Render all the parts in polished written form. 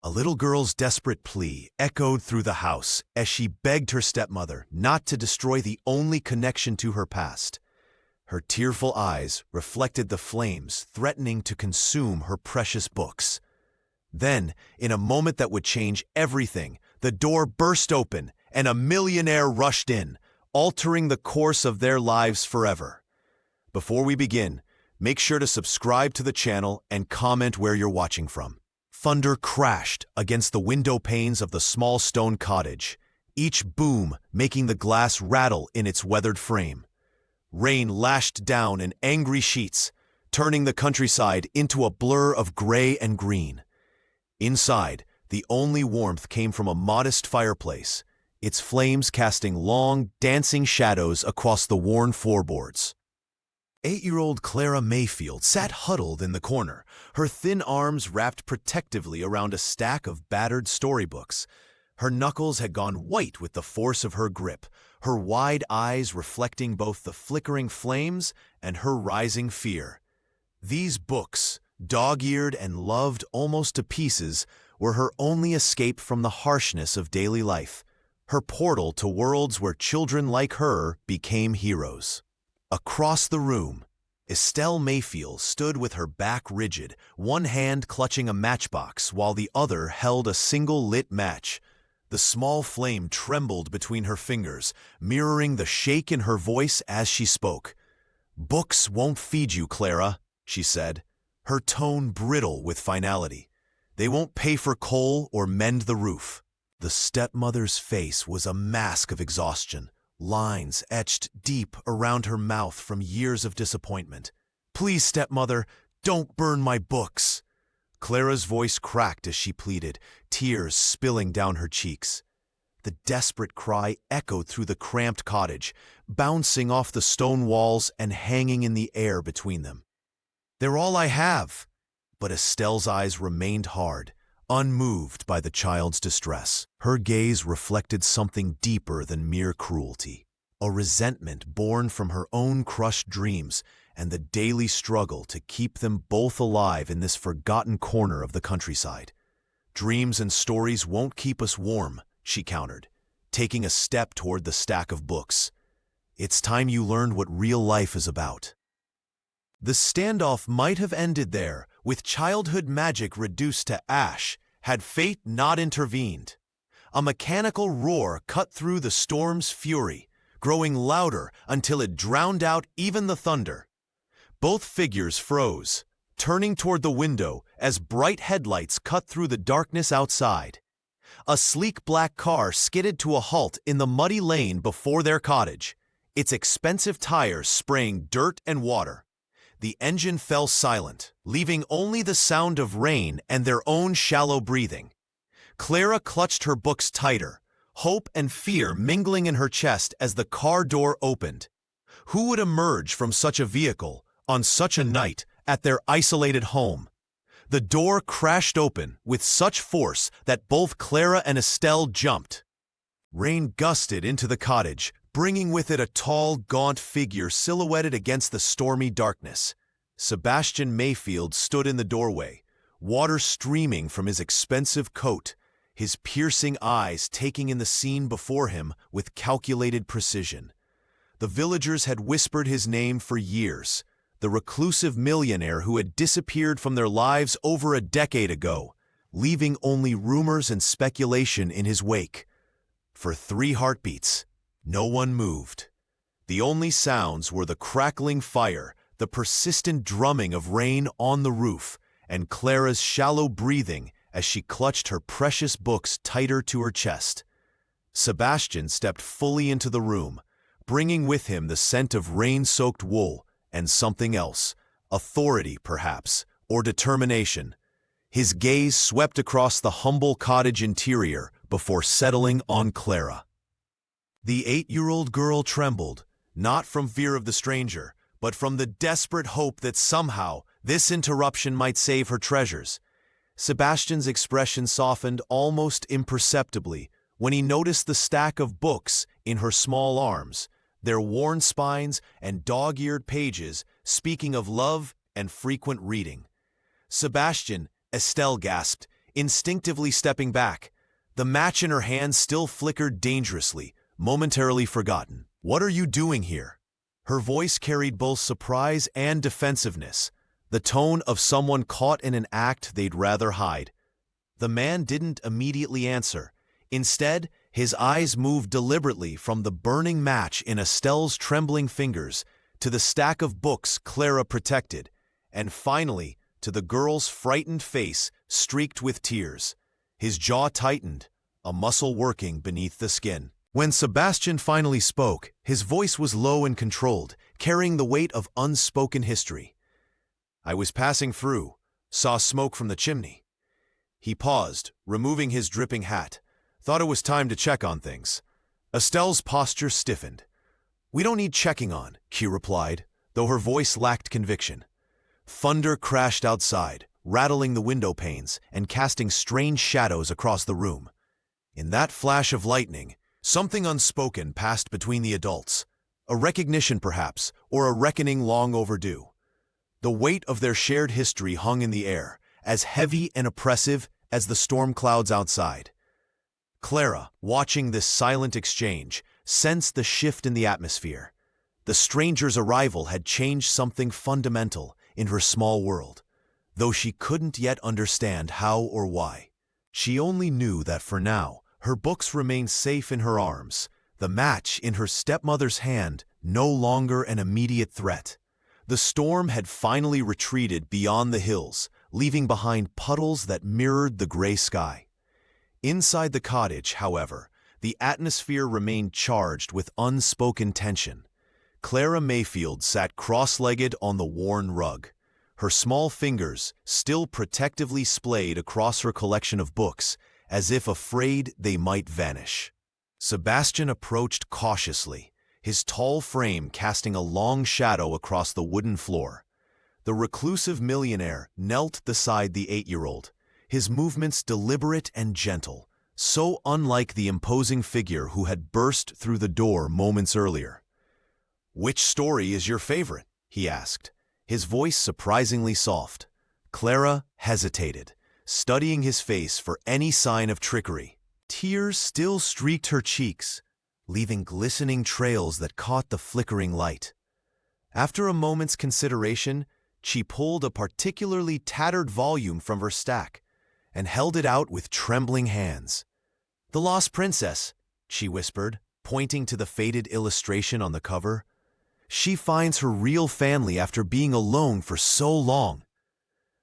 A little girl's desperate plea echoed through the house as she begged her stepmother not to destroy the only connection to her past. Her tearful eyes reflected the flames threatening to consume her precious books. Then, in a moment that would change everything, the door burst open and a millionaire rushed in, altering the course of their lives forever. Before we begin, make sure to subscribe to the channel and comment where you're watching from. Thunder crashed against the window panes of the small stone cottage, each boom making the glass rattle in its weathered frame. Rain lashed down in angry sheets, turning the countryside into a blur of gray and green. Inside, the only warmth came from a modest fireplace, its flames casting long, dancing shadows across the worn floorboards. 8-year-old Clara Mayfield sat huddled in the corner, her thin arms wrapped protectively around a stack of battered storybooks. Her knuckles had gone white with the force of her grip, her wide eyes reflecting both the flickering flames and her rising fear. These books, dog-eared and loved almost to pieces, were her only escape from the harshness of daily life, her portal to worlds where children like her became heroes. Across the room, Estelle Mayfield stood with her back rigid, one hand clutching a matchbox while the other held a single lit match. The small flame trembled between her fingers, mirroring the shake in her voice as she spoke. "Books won't feed you, Clara," she said, her tone brittle with finality. "They won't pay for coal or mend the roof." The stepmother's face was a mask of exhaustion, lines etched deep around her mouth from years of disappointment. "Please, stepmother, don't burn my books." Clara's voice cracked as she pleaded, tears spilling down her cheeks. The desperate cry echoed through the cramped cottage, bouncing off the stone walls and hanging in the air between them. "They're all I have." But Estelle's eyes remained hard, unmoved by the child's distress. Her gaze reflected something deeper than mere cruelty, a resentment born from her own crushed dreams and the daily struggle to keep them both alive in this forgotten corner of the countryside. "Dreams and stories won't keep us warm," she countered, taking a step toward the stack of books. "It's time you learned what real life is about." The standoff might have ended there, with childhood magic reduced to ash, had fate not intervened. A mechanical roar cut through the storm's fury, growing louder until it drowned out even the thunder. Both figures froze, turning toward the window as bright headlights cut through the darkness outside. A sleek black car skidded to a halt in the muddy lane before their cottage, its expensive tires spraying dirt and water. The engine fell silent, leaving only the sound of rain and their own shallow breathing. Clara clutched her books tighter, hope and fear mingling in her chest as the car door opened. Who would emerge from such a vehicle on such a night at their isolated home? The door crashed open with such force that both Clara and Estelle jumped. Rain gusted into the cottage, bringing with it a tall, gaunt figure silhouetted against the stormy darkness. Sebastian Mayfield stood in the doorway, water streaming from his expensive coat, his piercing eyes taking in the scene before him with calculated precision. The villagers had whispered his name for years, the reclusive millionaire who had disappeared from their lives over a decade ago, leaving only rumors and speculation in his wake. For 3 heartbeats, no one moved. The only sounds were the crackling fire, the persistent drumming of rain on the roof, and Clara's shallow breathing as she clutched her precious books tighter to her chest. Sebastian stepped fully into the room, bringing with him the scent of rain-soaked wool and something else, authority perhaps, or determination. His gaze swept across the humble cottage interior before settling on Clara. The 8-year-old girl trembled, not from fear of the stranger, but from the desperate hope that somehow this interruption might save her treasures. Sebastian's expression softened almost imperceptibly when he noticed the stack of books in her small arms, their worn spines and dog-eared pages speaking of love and frequent reading. "Sebastian," Estelle gasped, instinctively stepping back. The match in her hand still flickered dangerously, momentarily forgotten. "What are you doing here?" Her voice carried both surprise and defensiveness, the tone of someone caught in an act they'd rather hide. The man didn't immediately answer. Instead, his eyes moved deliberately from the burning match in Estelle's trembling fingers to the stack of books Clara protected, and finally to the girl's frightened face streaked with tears. His jaw tightened, a muscle working beneath the skin. When Sebastian finally spoke, his voice was low and controlled, carrying the weight of unspoken history. "I was passing through, saw smoke from the chimney." He paused, removing his dripping hat. "Thought it was time to check on things." Estelle's posture stiffened. "We don't need checking on," she replied, though her voice lacked conviction. Thunder crashed outside, rattling the window panes and casting strange shadows across the room. In that flash of lightning, something unspoken passed between the adults. A recognition, perhaps, or a reckoning long overdue. The weight of their shared history hung in the air, as heavy and oppressive as the storm clouds outside. Clara, watching this silent exchange, sensed the shift in the atmosphere. The stranger's arrival had changed something fundamental in her small world, though she couldn't yet understand how or why. She only knew that for now, her books remained safe in her arms, the match in her stepmother's hand no longer an immediate threat. The storm had finally retreated beyond the hills, leaving behind puddles that mirrored the gray sky. Inside the cottage, however, the atmosphere remained charged with unspoken tension. Clara Mayfield sat cross-legged on the worn rug, her small fingers still protectively splayed across her collection of books, as if afraid they might vanish. Sebastian approached cautiously, his tall frame casting a long shadow across the wooden floor. The reclusive millionaire knelt beside the 8-year-old, his movements deliberate and gentle, so unlike the imposing figure who had burst through the door moments earlier. "Which story is your favorite?" he asked, his voice surprisingly soft. Clara hesitated, studying his face for any sign of trickery. Tears still streaked her cheeks, leaving glistening trails that caught the flickering light. After a moment's consideration, she pulled a particularly tattered volume from her stack and held it out with trembling hands. "The Lost Princess," she whispered, pointing to the faded illustration on the cover. "She finds her real family after being alone for so long."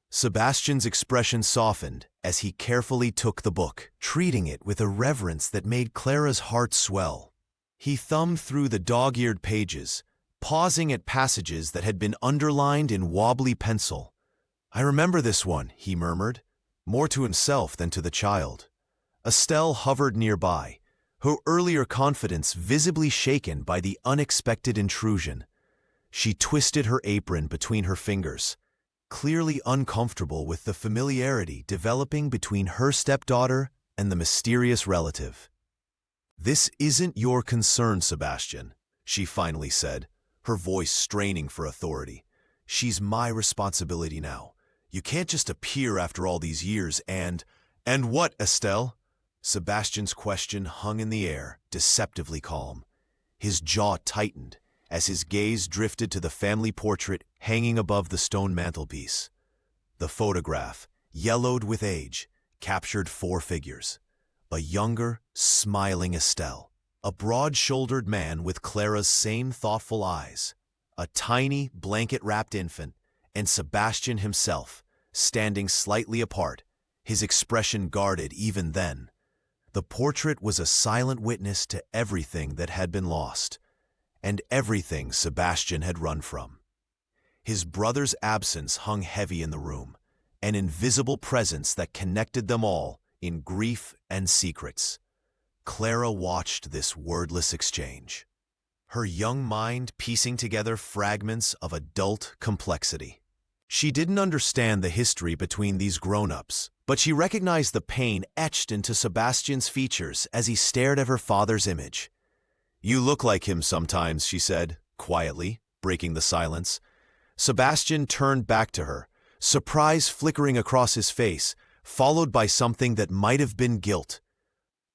Sebastian's expression softened as he carefully took the book, treating it with a reverence that made Clara's heart swell. He thumbed through the dog-eared pages, pausing at passages that had been underlined in wobbly pencil. "I remember this one," he murmured, more to himself than to the child. Estelle hovered nearby, her earlier confidence visibly shaken by the unexpected intrusion. She twisted her apron between her fingers, clearly uncomfortable with the familiarity developing between her stepdaughter and the mysterious relative. "This isn't your concern, Sebastian," she finally said, her voice straining for authority. "She's my responsibility now. You can't just appear after all these years and—" "And what, Estelle?" Sebastian's question hung in the air, deceptively calm. His jaw tightened as his gaze drifted to the family portrait hanging above the stone mantelpiece. The photograph, yellowed with age, captured 4 figures. A younger, smiling Estelle, a broad-shouldered man with Clara's same thoughtful eyes, a tiny, blanket-wrapped infant, and Sebastian himself, standing slightly apart, his expression guarded even then. The portrait was a silent witness to everything that had been lost, and everything Sebastian had run from. His brother's absence hung heavy in the room, an invisible presence that connected them all in grief and secrets. Clara watched this wordless exchange, her young mind piecing together fragments of adult complexity. She didn't understand the history between these grown-ups, but she recognized the pain etched into Sebastian's features as he stared at her father's image. "You look like him sometimes," she said, quietly, breaking the silence. Sebastian turned back to her, surprise flickering across his face, followed by something that might have been guilt.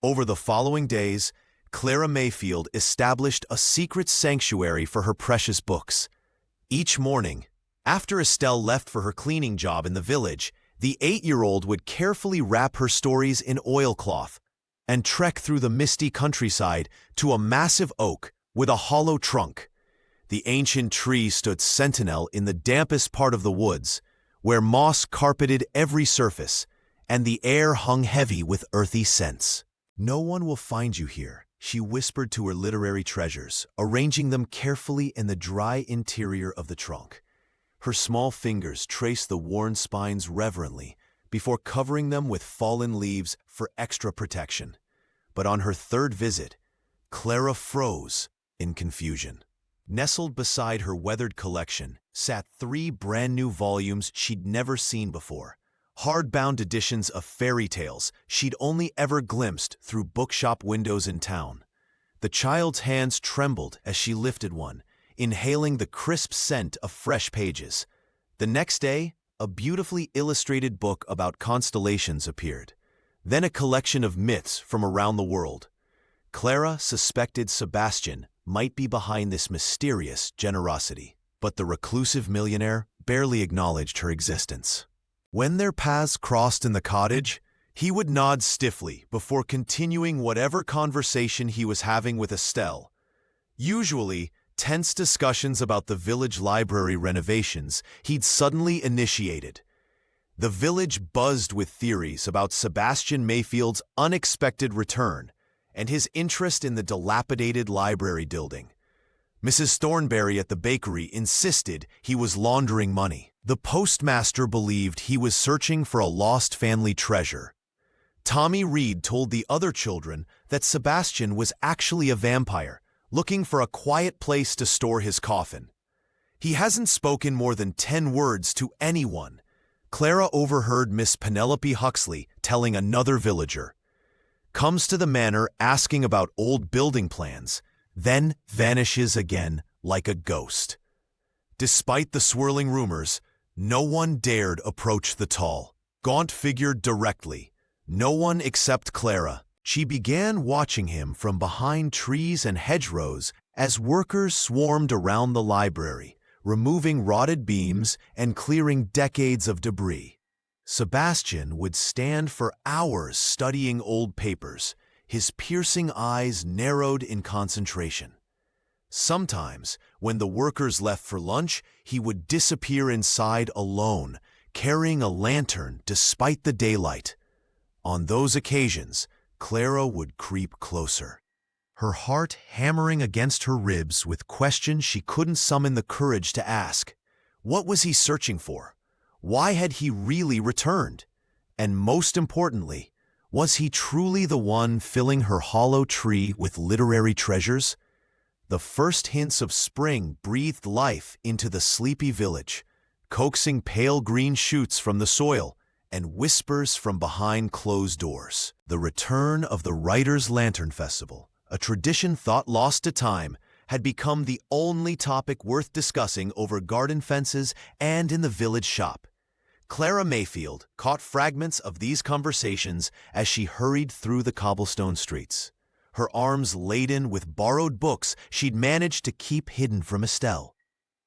Over the following days, Clara Mayfield established a secret sanctuary for her precious books. Each morning, after Estelle left for her cleaning job in the village, the 8-year-old would carefully wrap her stories in oilcloth and trek through the misty countryside to a massive oak with a hollow trunk. The ancient tree stood sentinel in the dampest part of the woods, where moss carpeted every surface, and the air hung heavy with earthy scents. "No one will find you here," she whispered to her literary treasures, arranging them carefully in the dry interior of the trunk. Her small fingers traced the worn spines reverently before covering them with fallen leaves for extra protection. But on her third visit, Clara froze in confusion. Nestled beside her weathered collection sat 3 brand-new volumes she'd never seen before, hardbound editions of fairy tales she'd only ever glimpsed through bookshop windows in town. The child's hands trembled as she lifted one, inhaling the crisp scent of fresh pages. The next day, a beautifully illustrated book about constellations appeared, then a collection of myths from around the world. Clara suspected Sebastian might be behind this mysterious generosity, but the reclusive millionaire barely acknowledged her existence. When their paths crossed in the cottage, he would nod stiffly before continuing whatever conversation he was having with Estelle. Usually, tense discussions about the village library renovations he'd suddenly initiated. The village buzzed with theories about Sebastian Mayfield's unexpected return and his interest in the dilapidated library building. Mrs. Thornberry at the bakery insisted he was laundering money. The postmaster believed he was searching for a lost family treasure. Tommy Reed told the other children that Sebastian was actually a vampire, looking for a quiet place to store his coffin. He hasn't spoken more than 10 words to anyone. Clara overheard Miss Penelope Huxley telling another villager. Comes to the manor asking about old building plans, then vanishes again like a ghost. Despite the swirling rumors, no one dared approach the tall, gaunt figure directly. No one except Clara. She began watching him from behind trees and hedgerows as workers swarmed around the library, removing rotted beams and clearing decades of debris. Sebastian would stand for hours studying old papers, his piercing eyes narrowed in concentration. Sometimes, when the workers left for lunch, he would disappear inside alone, carrying a lantern despite the daylight. On those occasions, Clara would creep closer, her heart hammering against her ribs with questions she couldn't summon the courage to ask. What was he searching for? Why had he really returned? And most importantly, was he truly the one filling her hollow tree with literary treasures? The first hints of spring breathed life into the sleepy village, coaxing pale green shoots from the soil and whispers from behind closed doors. The return of the Writers' Lantern Festival, a tradition thought lost to time, had become the only topic worth discussing over garden fences and in the village shop. Clara Mayfield caught fragments of these conversations as she hurried through the cobblestone streets, her arms laden with borrowed books she'd managed to keep hidden from Estelle.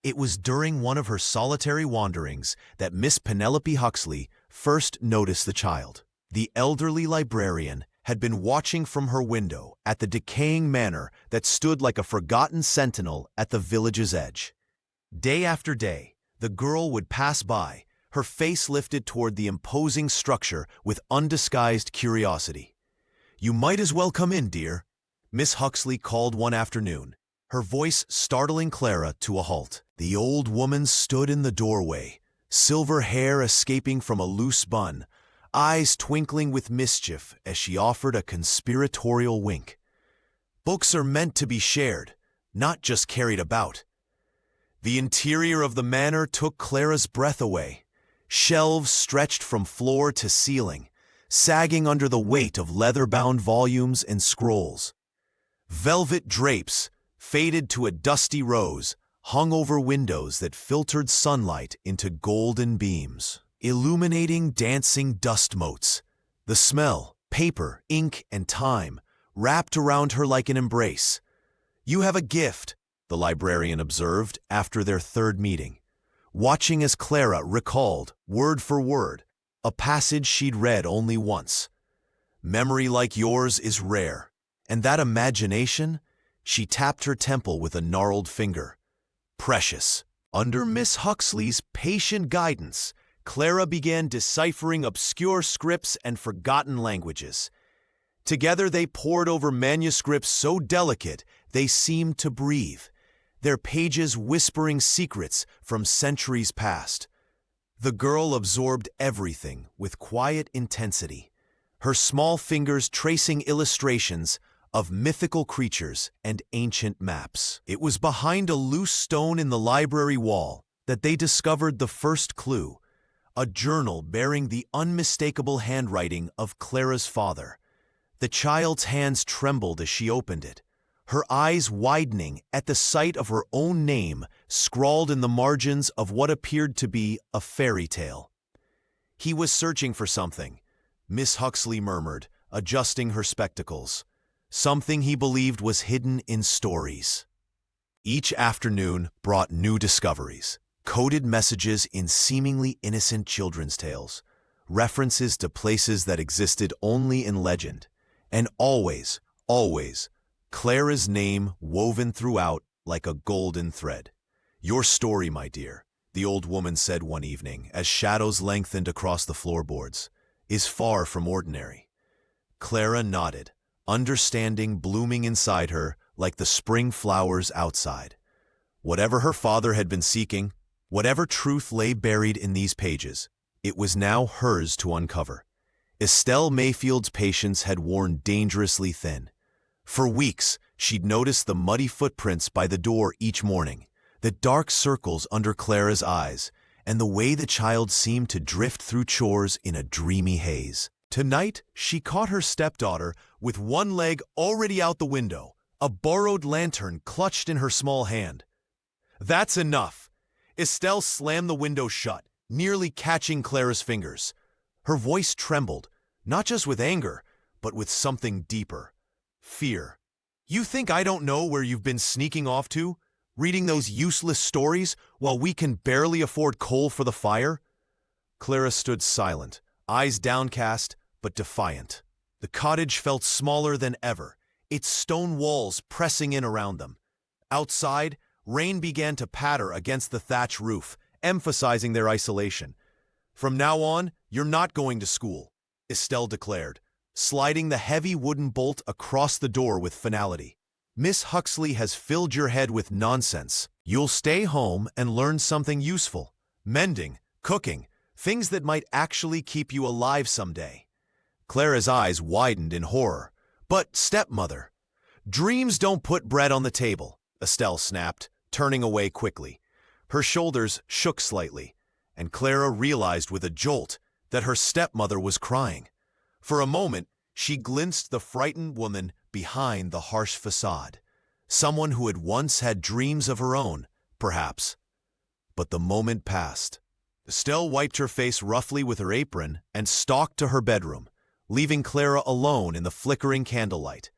It was during one of her solitary wanderings that Miss Penelope Huxley first noticed the child. The elderly librarian had been watching from her window at the decaying manor that stood like a forgotten sentinel at the village's edge. Day after day, the girl would pass by, her face lifted toward the imposing structure with undisguised curiosity. "You might as well come in, dear," Miss Huxley called one afternoon, her voice startling Clara to a halt. The old woman stood in the doorway, silver hair escaping from a loose bun, eyes twinkling with mischief as she offered a conspiratorial wink. "Books are meant to be shared, not just carried about." The interior of the manor took Clara's breath away. Shelves stretched from floor to ceiling, sagging under the weight of leather-bound volumes and scrolls. Velvet drapes, faded to a dusty rose, hung over windows that filtered sunlight into golden beams. illuminating dancing dust motes. The smell, paper, ink, and time, wrapped around her like an embrace. "You have a gift," the librarian observed after their third meeting, watching as Clara recalled, word for word, a passage she'd read only once. "Memory like yours is rare. And that imagination?" She tapped her temple with a gnarled finger. "Precious." Under Miss Huxley's patient guidance, Clara began deciphering obscure scripts and forgotten languages. Together they pored over manuscripts so delicate they seemed to breathe, their pages whispering secrets from centuries past. The girl absorbed everything with quiet intensity, her small fingers tracing illustrations of mythical creatures and ancient maps. It was behind a loose stone in the library wall that they discovered the first clue, a journal bearing the unmistakable handwriting of Clara's father. The child's hands trembled as she opened it, her eyes widening at the sight of her own name scrawled in the margins of what appeared to be a fairy tale. "He was searching for something," Miss Huxley murmured, adjusting her spectacles. "Something he believed was hidden in stories." Each afternoon brought new discoveries, coded messages in seemingly innocent children's tales, references to places that existed only in legend, and always, always, Clara's name woven throughout like a golden thread. "Your story, my dear," the old woman said one evening as shadows lengthened across the floorboards, "is far from ordinary." Clara nodded, understanding blooming inside her like the spring flowers outside. Whatever her father had been seeking, whatever truth lay buried in these pages, it was now hers to uncover. Estelle Mayfield's patience had worn dangerously thin. For weeks, she'd noticed the muddy footprints by the door each morning, the dark circles under Clara's eyes, and the way the child seemed to drift through chores in a dreamy haze. Tonight, she caught her stepdaughter with one leg already out the window, a borrowed lantern clutched in her small hand. "That's enough!" Estelle slammed the window shut, nearly catching Clara's fingers. Her voice trembled, not just with anger, but with something deeper. Fear. "You think I don't know where you've been sneaking off to, reading those useless stories while we can barely afford coal for the fire?" Clara stood silent, eyes downcast but defiant. The cottage felt smaller than ever, its stone walls pressing in around them. Outside, rain began to patter against the thatch roof, emphasizing their isolation. "From now on, you're not going to school," Estelle declared, sliding the heavy wooden bolt across the door with finality. "Miss Huxley has filled your head with nonsense. You'll stay home and learn something useful. Mending, cooking, things that might actually keep you alive someday." Clara's eyes widened in horror. "But, stepmother—" "Dreams don't put bread on the table," Estelle snapped, turning away quickly. Her shoulders shook slightly, and Clara realized with a jolt that her stepmother was crying. For a moment, she glimpsed the frightened woman behind the harsh facade, someone who had once had dreams of her own, perhaps. But the moment passed. Estelle wiped her face roughly with her apron and stalked to her bedroom, leaving Clara alone in the flickering candlelight.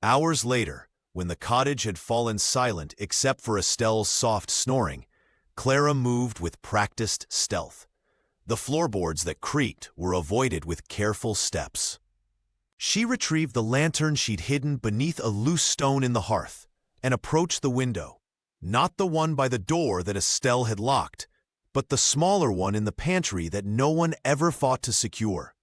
Hours later, when the cottage had fallen silent except for Estelle's soft snoring, Clara moved with practiced stealth. The floorboards that creaked were avoided with careful steps. She retrieved the lantern she'd hidden beneath a loose stone in the hearth and approached the window, not the one by the door that Estelle had locked, but the smaller one in the pantry that no one ever thought to secure.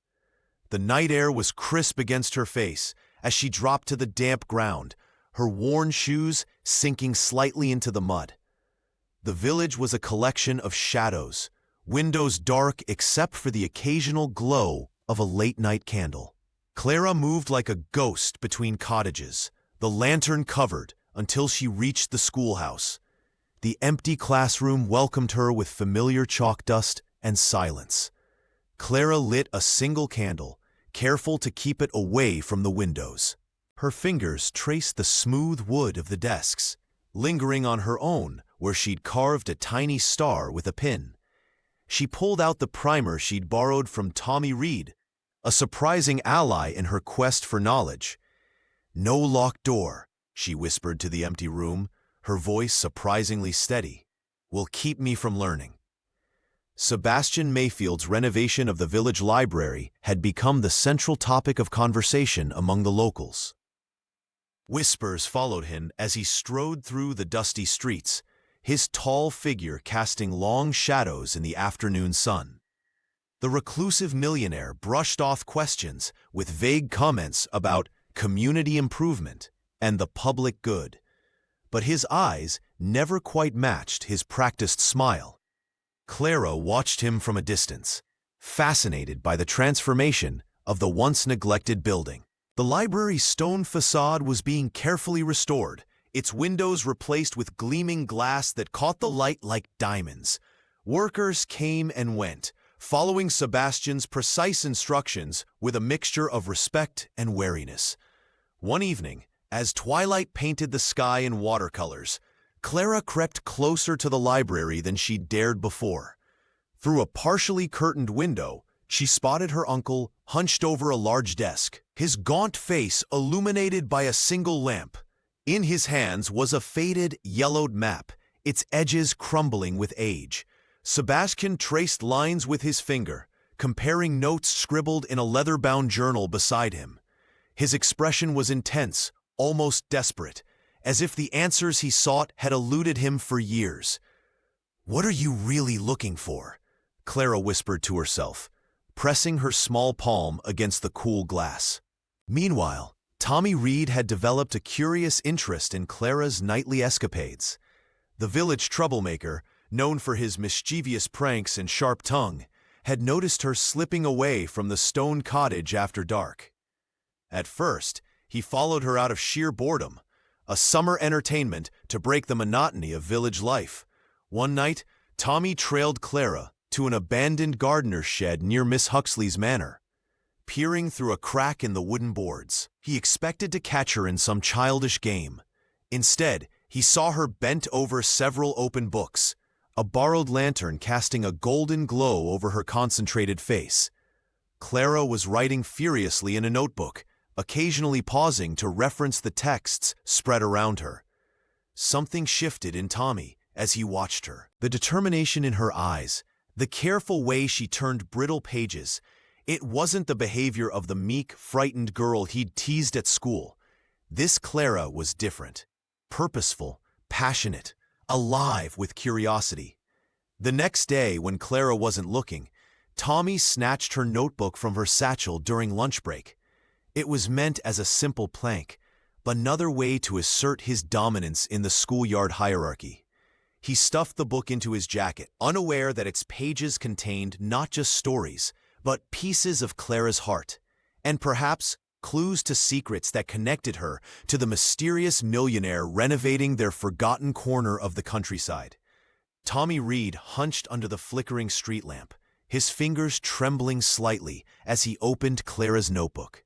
The night air was crisp against her face as she dropped to the damp ground, her worn shoes sinking slightly into the mud. The village was a collection of shadows, windows dark except for the occasional glow of a late-night candle. Clara moved like a ghost between cottages, the lantern covered until she reached the schoolhouse. The empty classroom welcomed her with familiar chalk dust and silence. Clara lit a single candle, careful to keep it away from the windows. Her fingers traced the smooth wood of the desks, lingering on her own where she'd carved a tiny star with a pin. She pulled out the primer she'd borrowed from Tommy Reed, a surprising ally in her quest for knowledge. "No locked door," she whispered to the empty room, her voice surprisingly steady, "will keep me from learning." Sebastian Mayfield's renovation of the village library had become the central topic of conversation among the locals. Whispers followed him as he strode through the dusty streets, his tall figure casting long shadows in the afternoon sun. The reclusive millionaire brushed off questions with vague comments about community improvement and the public good, but his eyes never quite matched his practiced smile. Clara watched him from a distance, fascinated by the transformation of the once neglected building. The library's stone facade was being carefully restored, its windows replaced with gleaming glass that caught the light like diamonds. Workers came and went, following Sebastian's precise instructions with a mixture of respect and wariness. One evening, as twilight painted the sky in watercolors, Clara crept closer to the library than she'd dared before. Through a partially curtained window, she spotted her uncle hunched over a large desk, his gaunt face illuminated by a single lamp. In his hands was a faded, yellowed map, its edges crumbling with age. Sebastian traced lines with his finger, comparing notes scribbled in a leather-bound journal beside him. His expression was intense, almost desperate, as if the answers he sought had eluded him for years. "What are you really looking for?" Clara whispered to herself, pressing her small palm against the cool glass. Meanwhile, Tommy Reed had developed a curious interest in Clara's nightly escapades. The village troublemaker, known for his mischievous pranks and sharp tongue, had noticed her slipping away from the stone cottage after dark. At first, he followed her out of sheer boredom, a summer entertainment to break the monotony of village life. One night, Tommy trailed Clara to an abandoned gardener's shed near Miss Huxley's manor. Peering through a crack in the wooden boards, he expected to catch her in some childish game. Instead, he saw her bent over several open books, a borrowed lantern casting a golden glow over her concentrated face. Clara was writing furiously in a notebook, occasionally pausing to reference the texts spread around her. Something shifted in Tommy as he watched her. The determination in her eyes, the careful way she turned brittle pages. It wasn't the behavior of the meek, frightened girl he'd teased at school. This Clara was different, purposeful, passionate, alive with curiosity. The next day, when Clara wasn't looking, Tommy snatched her notebook from her satchel during lunch break. It was meant as a simple plank, but another way to assert his dominance in the schoolyard hierarchy. He stuffed the book into his jacket, unaware that its pages contained not just stories, but pieces of Clara's heart, and perhaps clues to secrets that connected her to the mysterious millionaire renovating their forgotten corner of the countryside. Tommy Reed hunched under the flickering street lamp, his fingers trembling slightly as he opened Clara's notebook.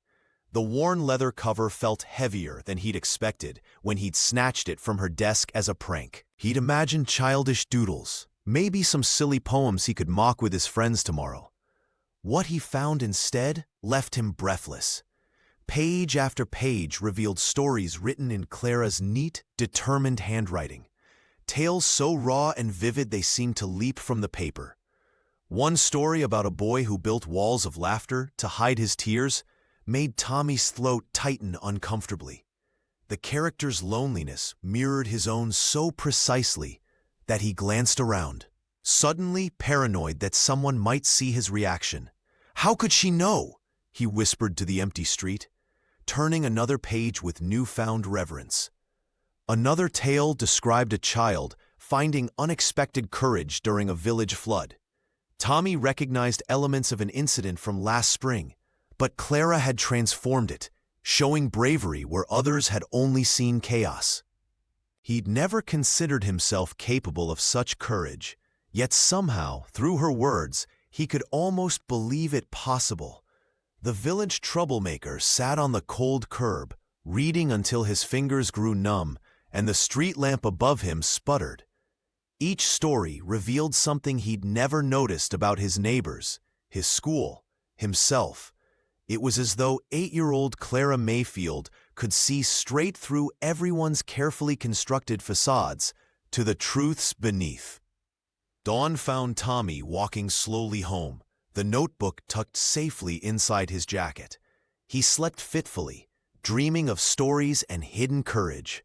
The worn leather cover felt heavier than he'd expected when he'd snatched it from her desk as a prank. He'd imagined childish doodles, maybe some silly poems he could mock with his friends tomorrow. What he found instead left him breathless. Page after page revealed stories written in Clara's neat, determined handwriting, tales so raw and vivid they seemed to leap from the paper. One story about a boy who built walls of laughter to hide his tears made Tommy's throat tighten uncomfortably. The character's loneliness mirrored his own so precisely that he glanced around, suddenly paranoid that someone might see his reaction. "How could she know?" he whispered to the empty street, turning another page with newfound reverence. Another tale described a child finding unexpected courage during a village flood. Tommy recognized elements of an incident from last spring, but Clara had transformed it, showing bravery where others had only seen chaos. He'd never considered himself capable of such courage, yet somehow, through her words, he could almost believe it possible. The village troublemaker sat on the cold curb, reading until his fingers grew numb and the street lamp above him sputtered. Each story revealed something he'd never noticed about his neighbors, his school, himself. It was as though 8-year-old Clara Mayfield could see straight through everyone's carefully constructed facades to the truths beneath. Dawn found Tommy walking slowly home, the notebook tucked safely inside his jacket. He slept fitfully, dreaming of stories and hidden courage.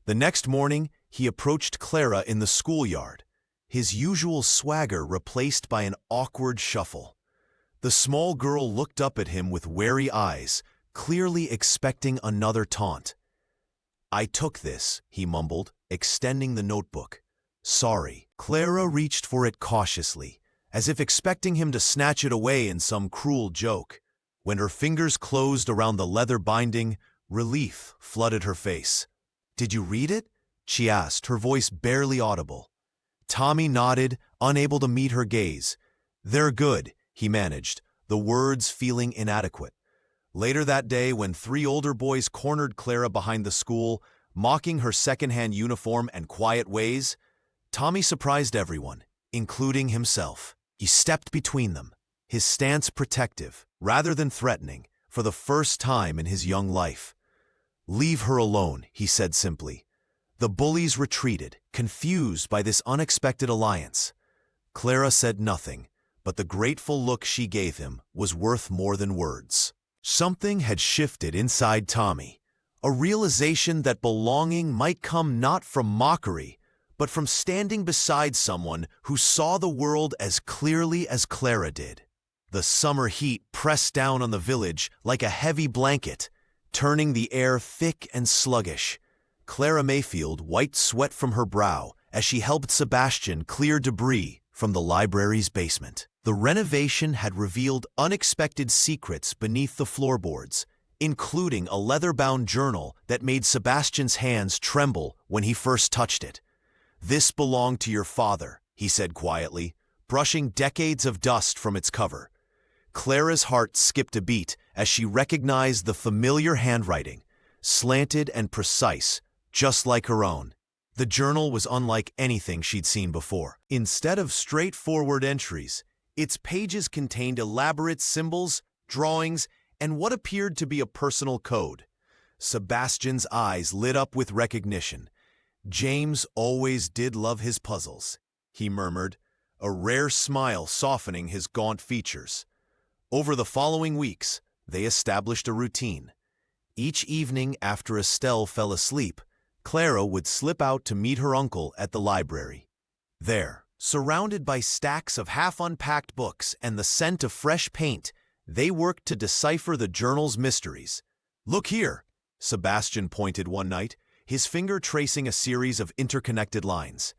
The next morning, he approached Clara in the schoolyard, his usual swagger replaced by an awkward shuffle. The small girl looked up at him with wary eyes, clearly expecting another taunt. "I took this," he mumbled, extending the notebook. "Sorry." Clara reached for it cautiously, as if expecting him to snatch it away in some cruel joke. When her fingers closed around the leather binding, relief flooded her face. "Did you read it?" she asked, her voice barely audible. Tommy nodded, unable to meet her gaze. "They're good," he managed, the words feeling inadequate. Later that day, when 3 older boys cornered Clara behind the school, mocking her second-hand uniform and quiet ways, Tommy surprised everyone, including himself. He stepped between them, his stance protective, rather than threatening, for the first time in his young life. "Leave her alone," he said simply. The bullies retreated, confused by this unexpected alliance. Clara said nothing, but the grateful look she gave him was worth more than words. Something had shifted inside Tommy, a realization that belonging might come not from mockery, but from standing beside someone who saw the world as clearly as Clara did. The summer heat pressed down on the village like a heavy blanket, turning the air thick and sluggish. Clara Mayfield wiped sweat from her brow as she helped Sebastian clear debris from the library's basement. The renovation had revealed unexpected secrets beneath the floorboards, including a leather-bound journal that made Sebastian's hands tremble when he first touched it. "This belonged to your father," he said quietly, brushing decades of dust from its cover. Clara's heart skipped a beat as she recognized the familiar handwriting, slanted and precise, just like her own. The journal was unlike anything she'd seen before. Instead of straightforward entries, its pages contained elaborate symbols, drawings, and what appeared to be a personal code. Sebastian's eyes lit up with recognition. "James always did love his puzzles," he murmured, a rare smile softening his gaunt features. Over the following weeks, they established a routine. Each evening after Estelle fell asleep, Clara would slip out to meet her uncle at the library. There, surrounded by stacks of half-unpacked books and the scent of fresh paint, they worked to decipher the journal's mysteries. "Look here," Sebastian pointed one night, his finger tracing a series of interconnected lines.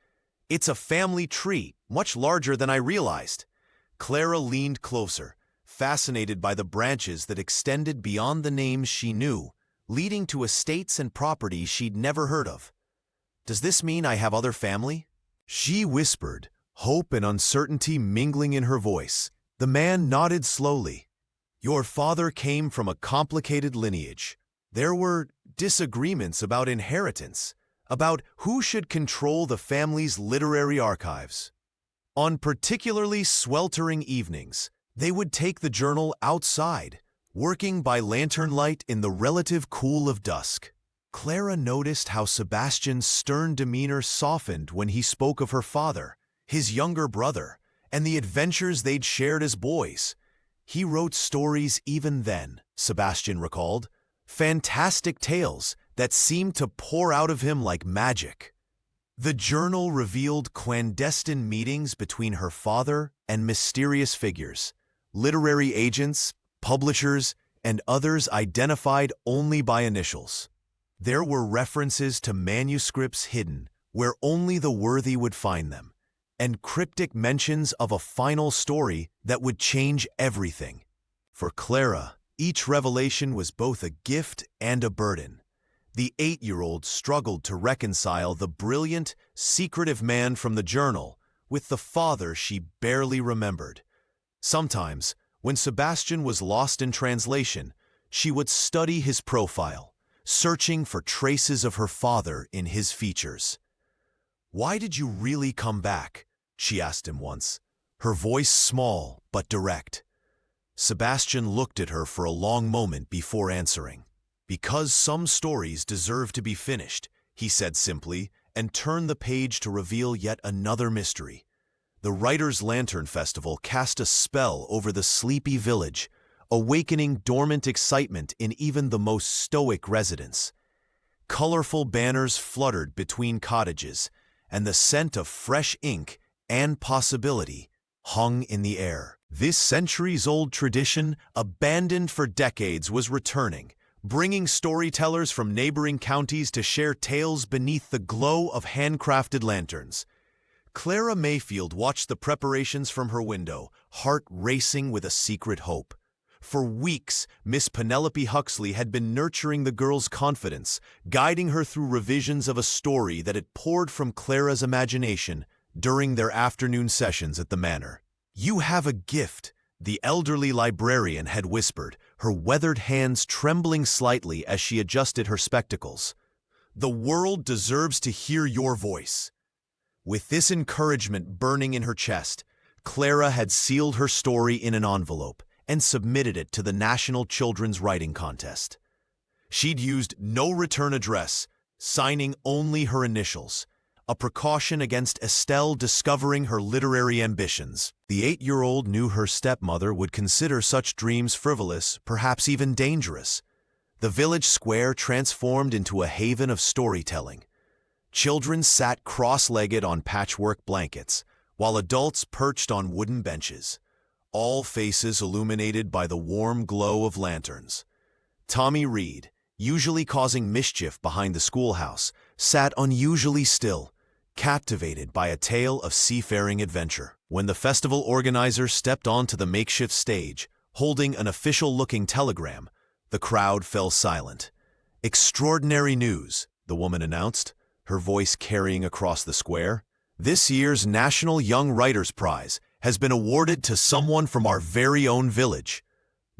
"It's a family tree, much larger than I realized." Clara leaned closer, fascinated by the branches that extended beyond the names she knew, leading to estates and properties she'd never heard of. "Does this mean I have other family?" she whispered, hope and uncertainty mingling in her voice. The man nodded slowly. "Your father came from a complicated lineage. There were disagreements about inheritance, about who should control the family's literary archives. On particularly sweltering evenings, they would take the journal outside, working by lantern light in the relative cool of dusk." Clara noticed how Sebastian's stern demeanor softened when he spoke of her father, his younger brother, and the adventures they'd shared as boys. "He wrote stories even then," Sebastian recalled, "fantastic tales that seemed to pour out of him like magic." The journal revealed clandestine meetings between her father and mysterious figures, literary agents, publishers, and others identified only by initials. There were references to manuscripts hidden where only the worthy would find them, and cryptic mentions of a final story that would change everything. For Clara, each revelation was both a gift and a burden. The 8-year-old struggled to reconcile the brilliant, secretive man from the journal with the father she barely remembered. Sometimes, when Sebastian was lost in translation, she would study his profile, searching for traces of her father in his features. "Why did you really come back?" she asked him once, her voice small but direct. Sebastian looked at her for a long moment before answering. "Because some stories deserve to be finished," he said simply, and turned the page to reveal yet another mystery. The Writer's Lantern Festival cast a spell over the sleepy village, awakening dormant excitement in even the most stoic residents. Colorful banners fluttered between cottages, and the scent of fresh ink and possibility hung in the air. This centuries-old tradition, abandoned for decades, was returning, bringing storytellers from neighboring counties to share tales beneath the glow of handcrafted lanterns. Clara Mayfield watched the preparations from her window, heart racing with a secret hope. For weeks, Miss Penelope Huxley had been nurturing the girl's confidence, guiding her through revisions of a story that had poured from Clara's imagination during their afternoon sessions at the manor. "You have a gift," the elderly librarian had whispered, her weathered hands trembling slightly as she adjusted her spectacles. "The world deserves to hear your voice." With this encouragement burning in her chest, Clara had sealed her story in an envelope and submitted it to the National Children's Writing Contest. She'd used no return address, signing only her initials, a precaution against Estelle discovering her literary ambitions. The 8-year-old knew her stepmother would consider such dreams frivolous, perhaps even dangerous. The village square transformed into a haven of storytelling. Children sat cross-legged on patchwork blankets, while adults perched on wooden benches, all faces illuminated by the warm glow of lanterns. Tommy Reed, usually causing mischief behind the schoolhouse, sat unusually still, captivated by a tale of seafaring adventure. When the festival organizer stepped onto the makeshift stage, holding an official-looking telegram, the crowd fell silent. "Extraordinary news," the woman announced, her voice carrying across the square. "This year's National Young Writers Prize has been awarded to someone from our very own village."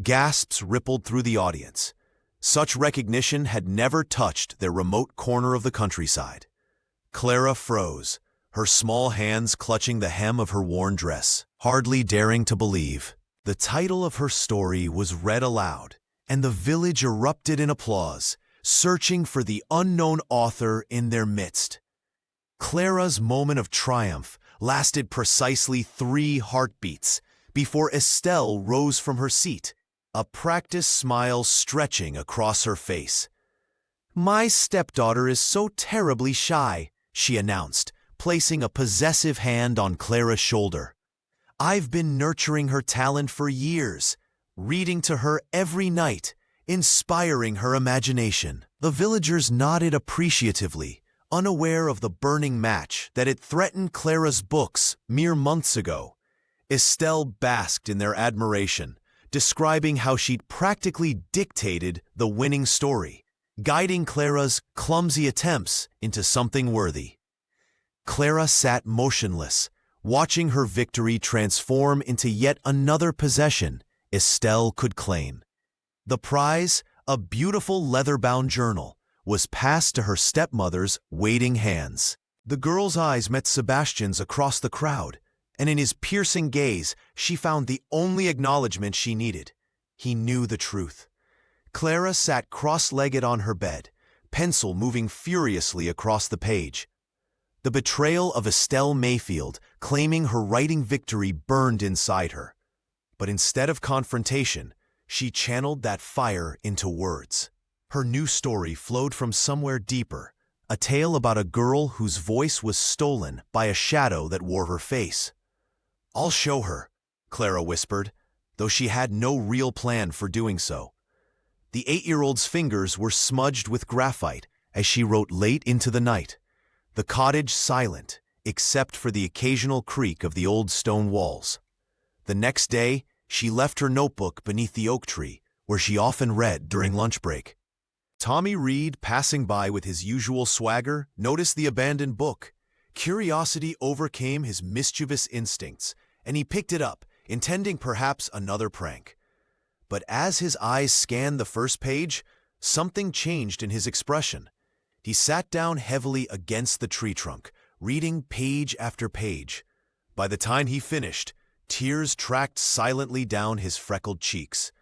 Gasps rippled through the audience. Such recognition had never touched their remote corner of the countryside. Clara froze, her small hands clutching the hem of her worn dress, hardly daring to believe. The title of her story was read aloud, and the village erupted in applause, searching for the unknown author in their midst. Clara's moment of triumph lasted precisely 3 heartbeats before Estelle rose from her seat, a practiced smile stretching across her face. "My stepdaughter is so terribly shy," she announced, placing a possessive hand on Clara's shoulder. "I've been nurturing her talent for years, reading to her every night, inspiring her imagination." The villagers nodded appreciatively, unaware of the burning match that had threatened Clara's books mere months ago. Estelle basked in their admiration, describing how she'd practically dictated the winning story, guiding Clara's clumsy attempts into something worthy. Clara sat motionless, watching her victory transform into yet another possession Estelle could claim. The prize, a beautiful leather-bound journal, was passed to her stepmother's waiting hands. The girl's eyes met Sebastian's across the crowd, and in his piercing gaze, she found the only acknowledgement she needed. He knew the truth. Clara sat cross-legged on her bed, pencil moving furiously across the page. The betrayal of Estelle Mayfield, claiming her writing victory, burned inside her. But instead of confrontation, she channeled that fire into words. Her new story flowed from somewhere deeper, a tale about a girl whose voice was stolen by a shadow that wore her face. "I'll show her," Clara whispered, though she had no real plan for doing so. The 8-year-old's fingers were smudged with graphite as she wrote late into the night, the cottage silent except for the occasional creak of the old stone walls. The next day, she left her notebook beneath the oak tree, where she often read during lunch break. Tommy Reed, passing by with his usual swagger, noticed the abandoned book. Curiosity overcame his mischievous instincts, and he picked it up, intending perhaps another prank. But as his eyes scanned the first page, something changed in his expression. He sat down heavily against the tree trunk, reading page after page. By the time he finished, tears tracked silently down his freckled cheeks.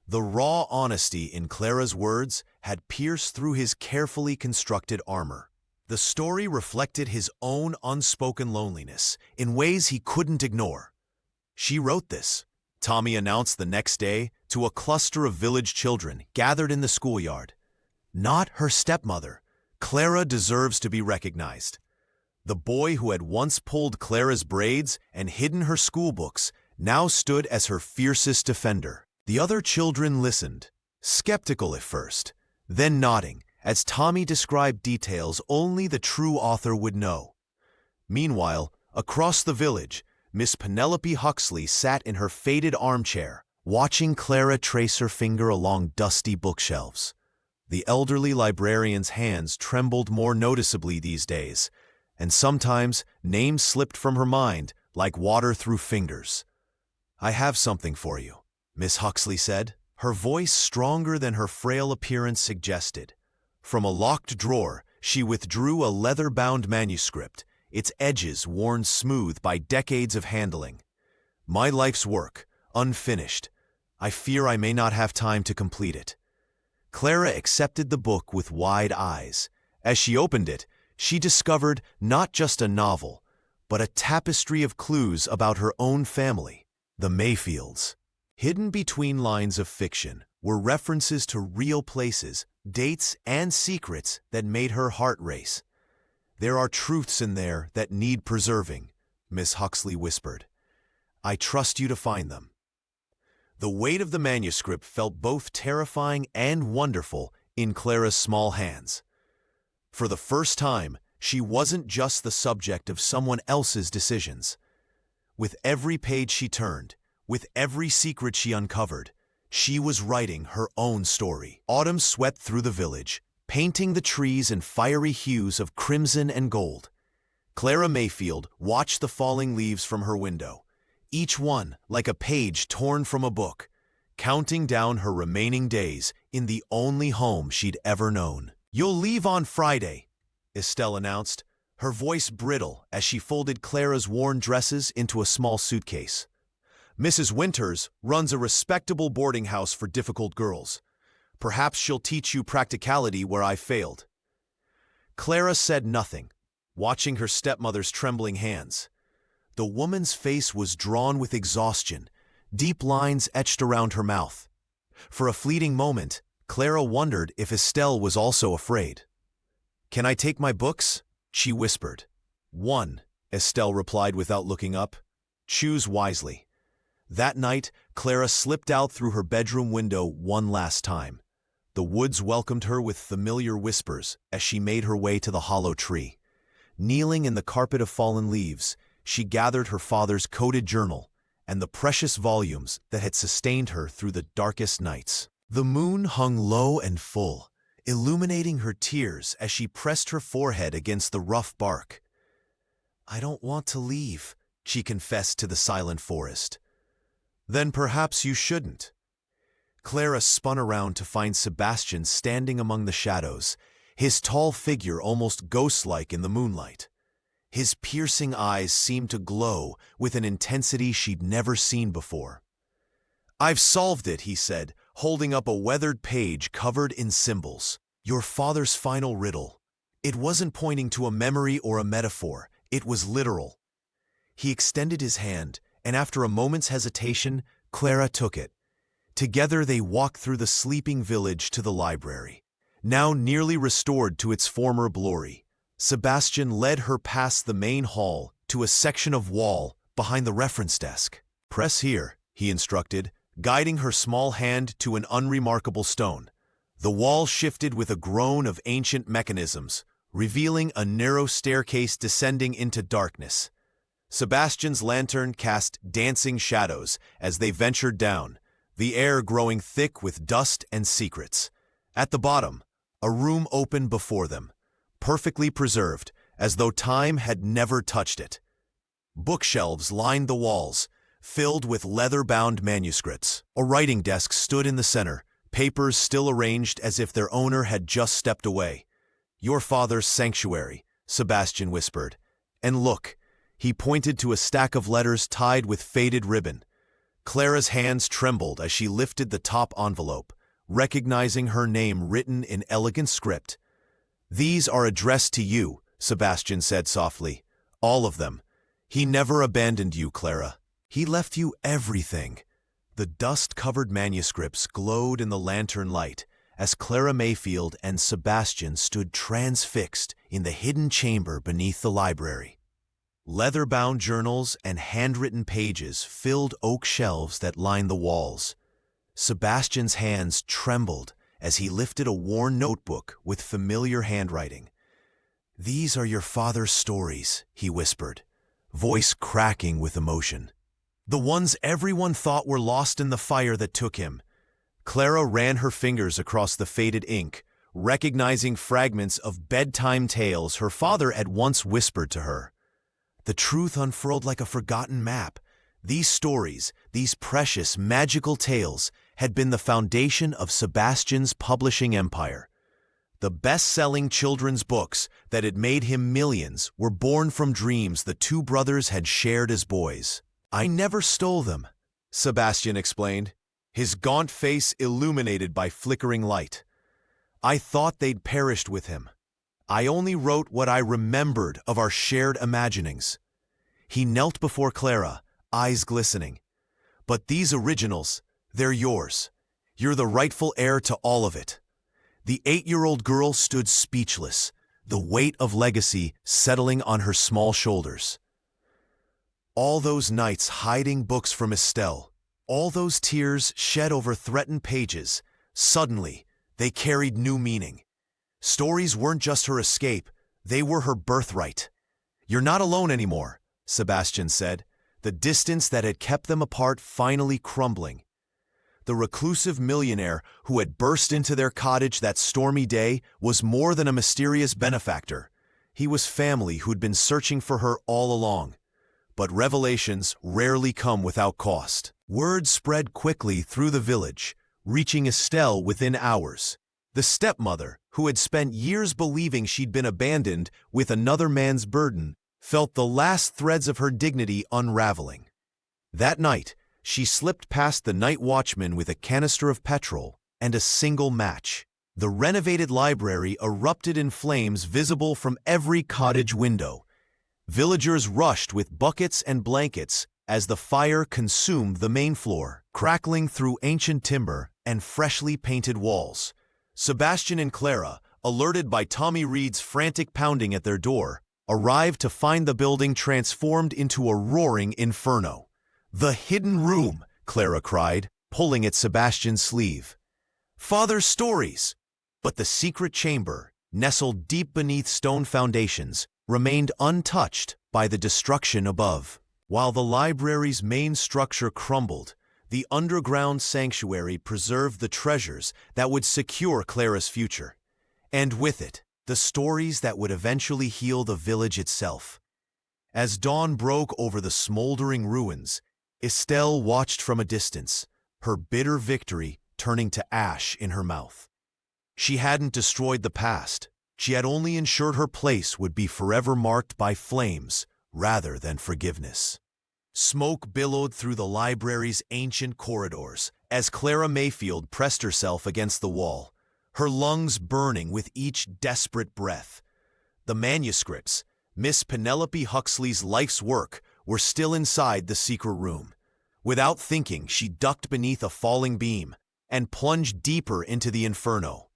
The raw honesty in Clara's words had pierced through his carefully constructed armor. The story reflected his own unspoken loneliness in ways he couldn't ignore. "She wrote this," Tommy announced the next day to a cluster of village children gathered in the schoolyard. "Not her stepmother. Clara deserves to be recognized." The boy who had once pulled Clara's braids and hidden her schoolbooks now stood as her fiercest defender. The other children listened, skeptical at first, then nodding, as Tommy described details only the true author would know. Meanwhile, across the village, Miss Penelope Huxley sat in her faded armchair, watching Clara trace her finger along dusty bookshelves. The elderly librarian's hands trembled more noticeably these days, and sometimes names slipped from her mind like water through fingers. "I have something for you," Miss Huxley said, her voice stronger than her frail appearance suggested. From a locked drawer, she withdrew a leather-bound manuscript, its edges worn smooth by decades of handling. "My life's work, unfinished. I fear I may not have time to complete it." Clara accepted the book with wide eyes. As she opened it, she discovered not just a novel, but a tapestry of clues about her own family, the Mayfields. Hidden between lines of fiction were references to real places, dates, and secrets that made her heart race. "There are truths in there that need preserving," Miss Huxley whispered. "I trust you to find them." The weight of the manuscript felt both terrifying and wonderful in Clara's small hands. For the first time, she wasn't just the subject of someone else's decisions. With every page she turned, with every secret she uncovered, she was writing her own story. Autumn swept through the village, painting the trees in fiery hues of crimson and gold. Clara Mayfield watched the falling leaves from her window, each one like a page torn from a book, counting down her remaining days in the only home she'd ever known. "You'll leave on Friday," Estelle announced, her voice brittle as she folded Clara's worn dresses into a small suitcase. "Mrs. Winters runs a respectable boarding house for difficult girls. Perhaps she'll teach you practicality where I failed." Clara said nothing, watching her stepmother's trembling hands. The woman's face was drawn with exhaustion, deep lines etched around her mouth. For a fleeting moment, Clara wondered if Estelle was also afraid. "Can I take my books?" she whispered. "One," Estelle replied without looking up. "Choose wisely." That night, Clara slipped out through her bedroom window one last time. The woods welcomed her with familiar whispers as she made her way to the hollow tree. Kneeling in the carpet of fallen leaves, she gathered her father's coded journal and the precious volumes that had sustained her through the darkest nights. The moon hung low and full, illuminating her tears as she pressed her forehead against the rough bark. "I don't want to leave," she confessed to the silent forest. "Then perhaps you shouldn't." Clara spun around to find Sebastian standing among the shadows, his tall figure almost ghost-like in the moonlight. His piercing eyes seemed to glow with an intensity she'd never seen before. "I've solved it," he said, holding up a weathered page covered in symbols. "Your father's final riddle. It wasn't pointing to a memory or a metaphor. It was literal." He extended his hand, and after a moment's hesitation, Clara took it. Together they walked through the sleeping village to the library, now nearly restored to its former glory. Sebastian led her past the main hall to a section of wall behind the reference desk. "Press here," he instructed, guiding her small hand to an unremarkable stone. The wall shifted with a groan of ancient mechanisms, revealing a narrow staircase descending into darkness. Sebastian's lantern cast dancing shadows as they ventured down, the air growing thick with dust and secrets. At the bottom, a room opened before them, perfectly preserved, as though time had never touched it. Bookshelves lined the walls, filled with leather-bound manuscripts. A writing desk stood in the center, papers still arranged as if their owner had just stepped away. "Your father's sanctuary," Sebastian whispered, And look, he pointed to a stack of letters tied with faded ribbon. Clara's hands trembled as she lifted the top envelope, recognizing her name written in elegant script. "These are addressed to you," Sebastian said softly. "All of them. He never abandoned you, Clara. He left you everything." The dust-covered manuscripts glowed in the lantern light as Clara Mayfield and Sebastian stood transfixed in the hidden chamber beneath the library. Leather-bound journals and handwritten pages filled oak shelves that lined the walls. Sebastian's hands trembled as he lifted a worn notebook with familiar handwriting. "These are your father's stories," he whispered, voice cracking with emotion. "The ones everyone thought were lost in the fire that took him." Clara ran her fingers across the faded ink, recognizing fragments of bedtime tales her father had once whispered to her. The truth unfurled like a forgotten map. These stories, these precious, magical tales, had been the foundation of Sebastian's publishing empire. The best-selling children's books that had made him millions were born from dreams the two brothers had shared as boys. "I never stole them," Sebastian explained, his gaunt face illuminated by flickering light. "I thought they'd perished with him. I only wrote what I remembered of our shared imaginings." He knelt before Clara, eyes glistening. "But these originals, they're yours. You're the rightful heir to all of it." The 8-year-old girl stood speechless, the weight of legacy settling on her small shoulders. All those nights hiding books from Estelle, all those tears shed over threatened pages, suddenly they carried new meaning. Stories weren't just her escape, they were her birthright. "You're not alone anymore," Sebastian said, the distance that had kept them apart finally crumbling. The reclusive millionaire who had burst into their cottage that stormy day was more than a mysterious benefactor. He was family who'd been searching for her all along. But revelations rarely come without cost. Word spread quickly through the village, reaching Estelle within hours. The stepmother, who had spent years believing she'd been abandoned with another man's burden, felt the last threads of her dignity unraveling. That night, she slipped past the night watchman with a canister of petrol and a single match. The renovated library erupted in flames visible from every cottage window. Villagers rushed with buckets and blankets as the fire consumed the main floor, crackling through ancient timber and freshly painted walls. Sebastian and Clara, alerted by Tommy Reed's frantic pounding at their door, arrived to find the building transformed into a roaring inferno. "The hidden room!" Clara cried, pulling at Sebastian's sleeve. "Father's stories!" But the secret chamber, nestled deep beneath stone foundations, remained untouched by the destruction above. While the library's main structure crumbled, the underground sanctuary preserved the treasures that would secure Clara's future. And with it, the stories that would eventually heal the village itself. As dawn broke over the smoldering ruins, Estelle watched from a distance, her bitter victory turning to ash in her mouth. She hadn't destroyed the past. She had only ensured her place would be forever marked by flames rather than forgiveness. Smoke billowed through the library's ancient corridors as Clara Mayfield pressed herself against the wall, her lungs burning with each desperate breath. The manuscripts, Miss Penelope Huxley's life's work, were still inside the secret room. Without thinking, she ducked beneath a falling beam and plunged deeper into the inferno.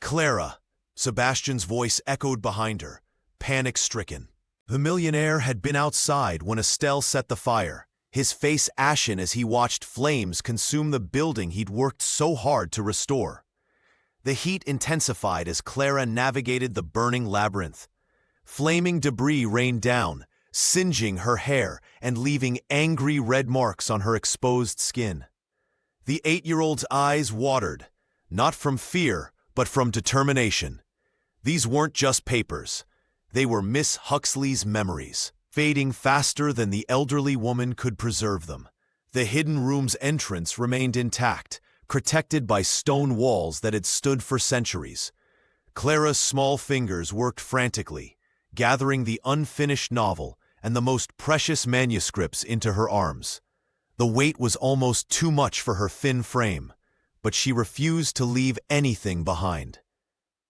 "Clara!" Sebastian's voice echoed behind her, panic-stricken. The millionaire had been outside when Estelle set the fire, his face ashen as he watched flames consume the building he'd worked so hard to restore. The heat intensified as Clara navigated the burning labyrinth. Flaming debris rained down, singeing her hair and leaving angry red marks on her exposed skin. The 8-year-old's eyes watered, not from fear, but from determination. These weren't just papers. They were Miss Huxley's memories, fading faster than the elderly woman could preserve them. The hidden room's entrance remained intact, protected by stone walls that had stood for centuries. Clara's small fingers worked frantically, gathering the unfinished novel and the most precious manuscripts into her arms. The weight was almost too much for her thin frame, but she refused to leave anything behind.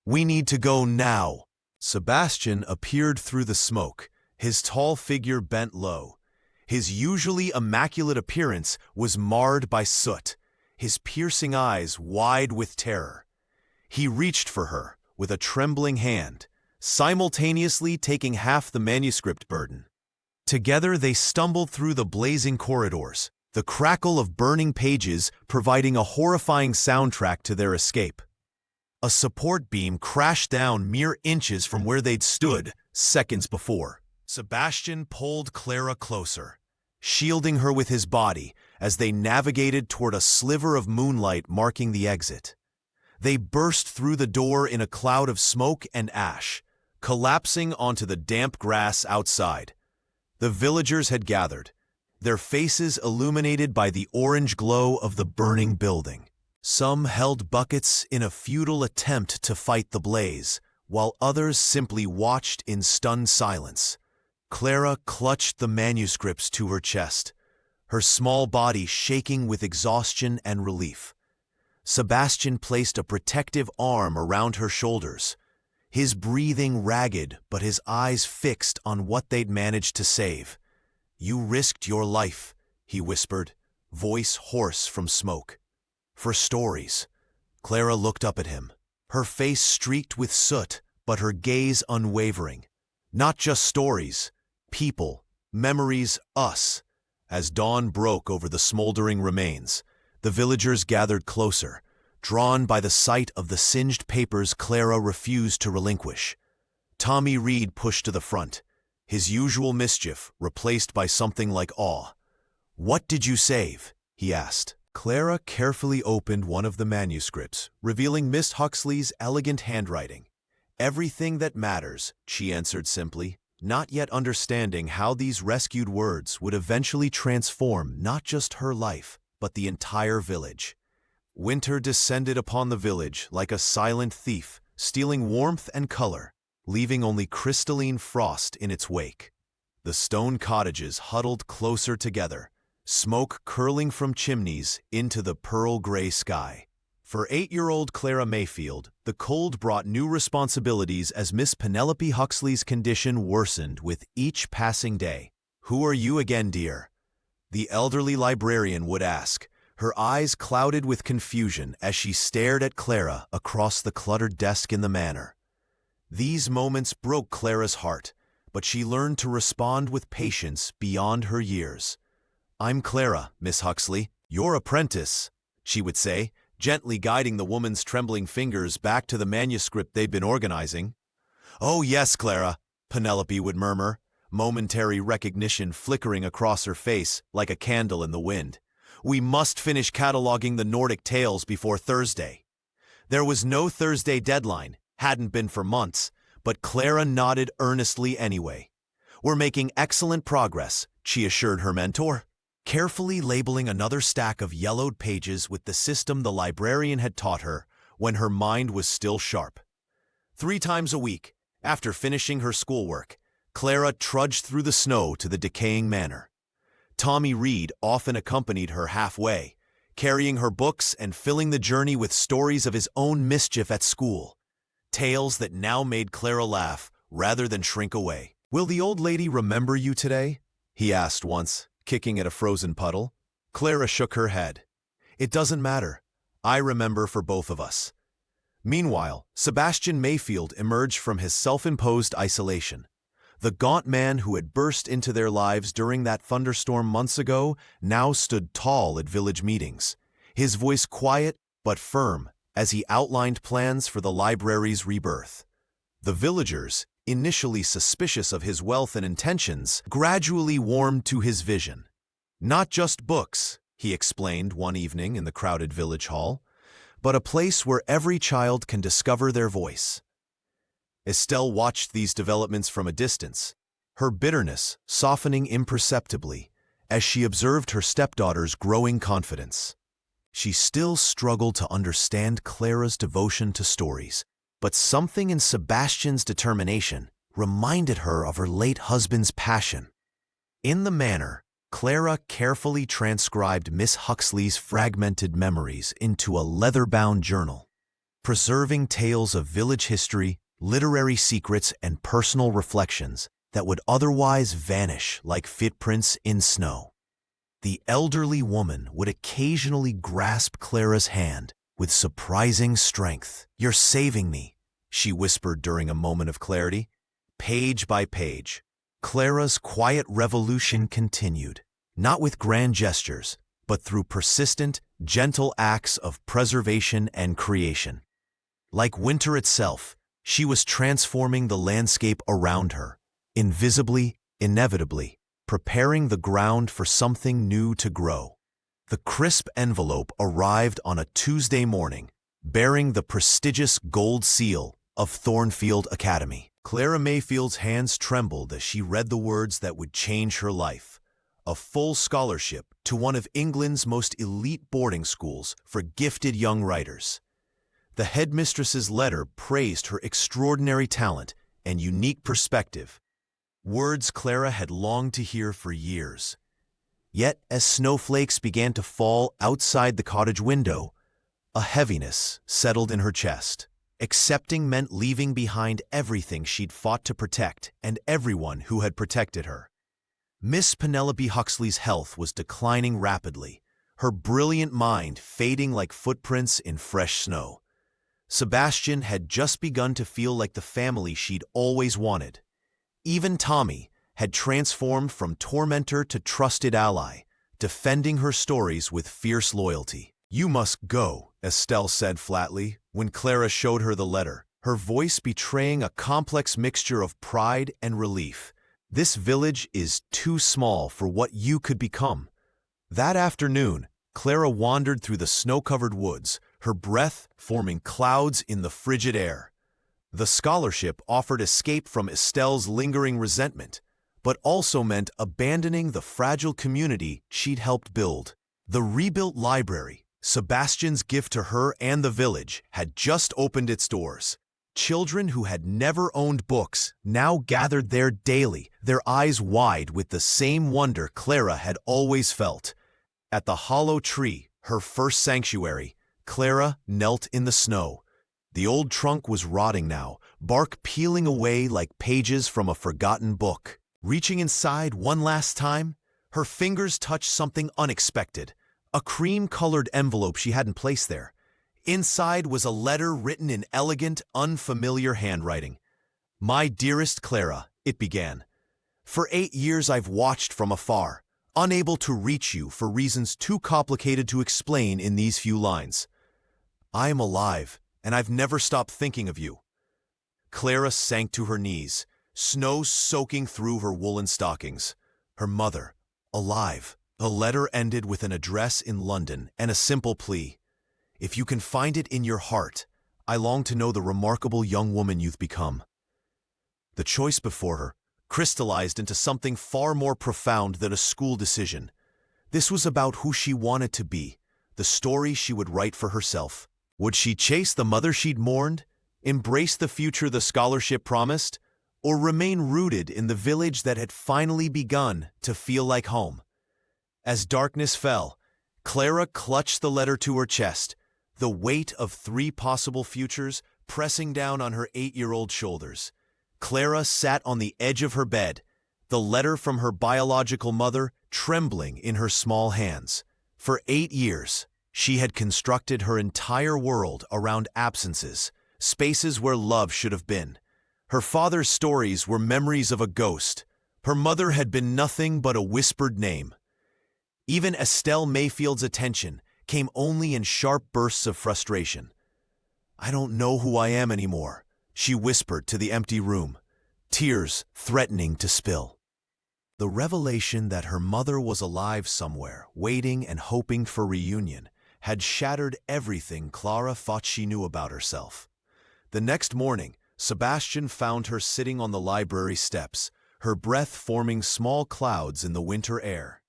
"We need to go now." Sebastian appeared through the smoke, his tall figure bent low. His usually immaculate appearance was marred by soot, his piercing eyes wide with terror. He reached for her with a trembling hand, simultaneously taking half the manuscript burden. Together they stumbled through the blazing corridors, the crackle of burning pages providing a horrifying soundtrack to their escape. A support beam crashed down mere inches from where they'd stood seconds before. Sebastian pulled Clara closer, shielding her with his body as they navigated toward a sliver of moonlight marking the exit. They burst through the door in a cloud of smoke and ash, collapsing onto the damp grass outside. The villagers had gathered, their faces illuminated by the orange glow of the burning building. Some held buckets in a futile attempt to fight the blaze, while others simply watched in stunned silence. Clara clutched the manuscripts to her chest, her small body shaking with exhaustion and relief. Sebastian placed a protective arm around her shoulders, his breathing ragged but his eyes fixed on what they'd managed to save. "You risked your life," he whispered, voice hoarse from smoke. "For stories." Clara looked up at him, her face streaked with soot, but her gaze unwavering. "Not just stories. People, memories, us." As dawn broke over the smoldering remains, the villagers gathered closer, drawn by the sight of the singed papers Clara refused to relinquish. Tommy Reed pushed to the front, his usual mischief replaced by something like awe. "What did you save?" he asked. Clara carefully opened one of the manuscripts, revealing Miss Huxley's elegant handwriting. "Everything that matters," she answered simply, not yet understanding how these rescued words would eventually transform not just her life, but the entire village. Winter descended upon the village like a silent thief, stealing warmth and color, leaving only crystalline frost in its wake. The stone cottages huddled closer together, smoke curling from chimneys into the pearl-gray sky. For 8-year-old Clara Mayfield, the cold brought new responsibilities as Miss Penelope Huxley's condition worsened with each passing day. "Who are you again, dear?" the elderly librarian would ask, her eyes clouded with confusion as she stared at Clara across the cluttered desk in the manor. These moments broke Clara's heart, but she learned to respond with patience beyond her years. "I'm Clara, Miss Huxley, your apprentice," she would say, gently guiding the woman's trembling fingers back to the manuscript they'd been organizing. "Oh yes, Clara," Penelope would murmur, momentary recognition flickering across her face like a candle in the wind. "We must finish cataloging the Nordic tales before Thursday." There was no Thursday deadline, hadn't been for months, but Clara nodded earnestly anyway. "We're making excellent progress," she assured her mentor, carefully labeling another stack of yellowed pages with the system the librarian had taught her when her mind was still sharp. 3 times a week, after finishing her schoolwork, Clara trudged through the snow to the decaying manor. Tommy Reed often accompanied her halfway, carrying her books and filling the journey with stories of his own mischief at school, tales that now made Clara laugh rather than shrink away. "Will the old lady remember you today?" he asked once, kicking at a frozen puddle. Clara shook her head. "It doesn't matter. I remember for both of us." Meanwhile, Sebastian Mayfield emerged from his self-imposed isolation. The gaunt man who had burst into their lives during that thunderstorm months ago now stood tall at village meetings, his voice quiet but firm as he outlined plans for the library's rebirth. The villagers, initially suspicious of his wealth and intentions, gradually warmed to his vision. "Not just books," he explained one evening in the crowded village hall, "but a place where every child can discover their voice." Estelle watched these developments from a distance, her bitterness softening imperceptibly as she observed her stepdaughter's growing confidence. She still struggled to understand Clara's devotion to stories, but something in Sebastian's determination reminded her of her late husband's passion. In the manor, Clara carefully transcribed Miss Huxley's fragmented memories into a leather-bound journal, preserving tales of village history, literary secrets, and personal reflections that would otherwise vanish like footprints in snow. The elderly woman would occasionally grasp Clara's hand with surprising strength. "You're saving me," she whispered during a moment of clarity. Page by page, Clara's quiet revolution continued, not with grand gestures, but through persistent, gentle acts of preservation and creation. Like winter itself, she was transforming the landscape around her, invisibly, inevitably, preparing the ground for something new to grow. The crisp envelope arrived on a Tuesday morning, bearing the prestigious gold seal of Thornfield Academy. Clara Mayfield's hands trembled as she read the words that would change her life: a full scholarship to one of England's most elite boarding schools for gifted young writers. The headmistress's letter praised her extraordinary talent and unique perspective, words Clara had longed to hear for years. Yet, as snowflakes began to fall outside the cottage window, a heaviness settled in her chest. Accepting meant leaving behind everything she'd fought to protect and everyone who had protected her. Miss Penelope Huxley's health was declining rapidly, her brilliant mind fading like footprints in fresh snow. Sebastian had just begun to feel like the family she'd always wanted. Even Tommy had transformed from tormentor to trusted ally, defending her stories with fierce loyalty. "You must go," Estelle said flatly when Clara showed her the letter, her voice betraying a complex mixture of pride and relief. "This village is too small for what you could become." That afternoon, Clara wandered through the snow-covered woods, her breath forming clouds in the frigid air. The scholarship offered escape from Estelle's lingering resentment, but also meant abandoning the fragile community she'd helped build. The rebuilt library, Sebastian's gift to her and the village, had just opened its doors. Children who had never owned books now gathered there daily, their eyes wide with the same wonder Clara had always felt. At the hollow tree, her first sanctuary, Clara knelt in the snow. The old trunk was rotting now, bark peeling away like pages from a forgotten book. Reaching inside one last time, her fingers touched something unexpected, a cream-colored envelope she hadn't placed there. Inside was a letter written in elegant, unfamiliar handwriting. "My dearest Clara," it began. "For 8 years I've watched from afar, unable to reach you for reasons too complicated to explain in these few lines. I am alive, and I've never stopped thinking of you." Clara sank to her knees, snow soaking through her woolen stockings. Her mother, alive. The letter ended with an address in London and a simple plea: "If you can find it in your heart, I long to know the remarkable young woman you've become." The choice before her crystallized into something far more profound than a school decision. This was about who she wanted to be, the story she would write for herself. Would she chase the mother she'd mourned, embrace the future the scholarship promised, or remain rooted in the village that had finally begun to feel like home? As darkness fell, Clara clutched the letter to her chest, the weight of 3 possible futures pressing down on her 8-year-old shoulders. Clara sat on the edge of her bed, the letter from her biological mother trembling in her small hands. For 8 years, she had constructed her entire world around absences, spaces where love should have been. Her father's stories were memories of a ghost. Her mother had been nothing but a whispered name. Even Estelle Mayfield's attention came only in sharp bursts of frustration. "I don't know who I am anymore," she whispered to the empty room, tears threatening to spill. The revelation that her mother was alive somewhere, waiting and hoping for reunion, had shattered everything Clara thought she knew about herself. The next morning, Sebastian found her sitting on the library steps, her breath forming small clouds in the winter air.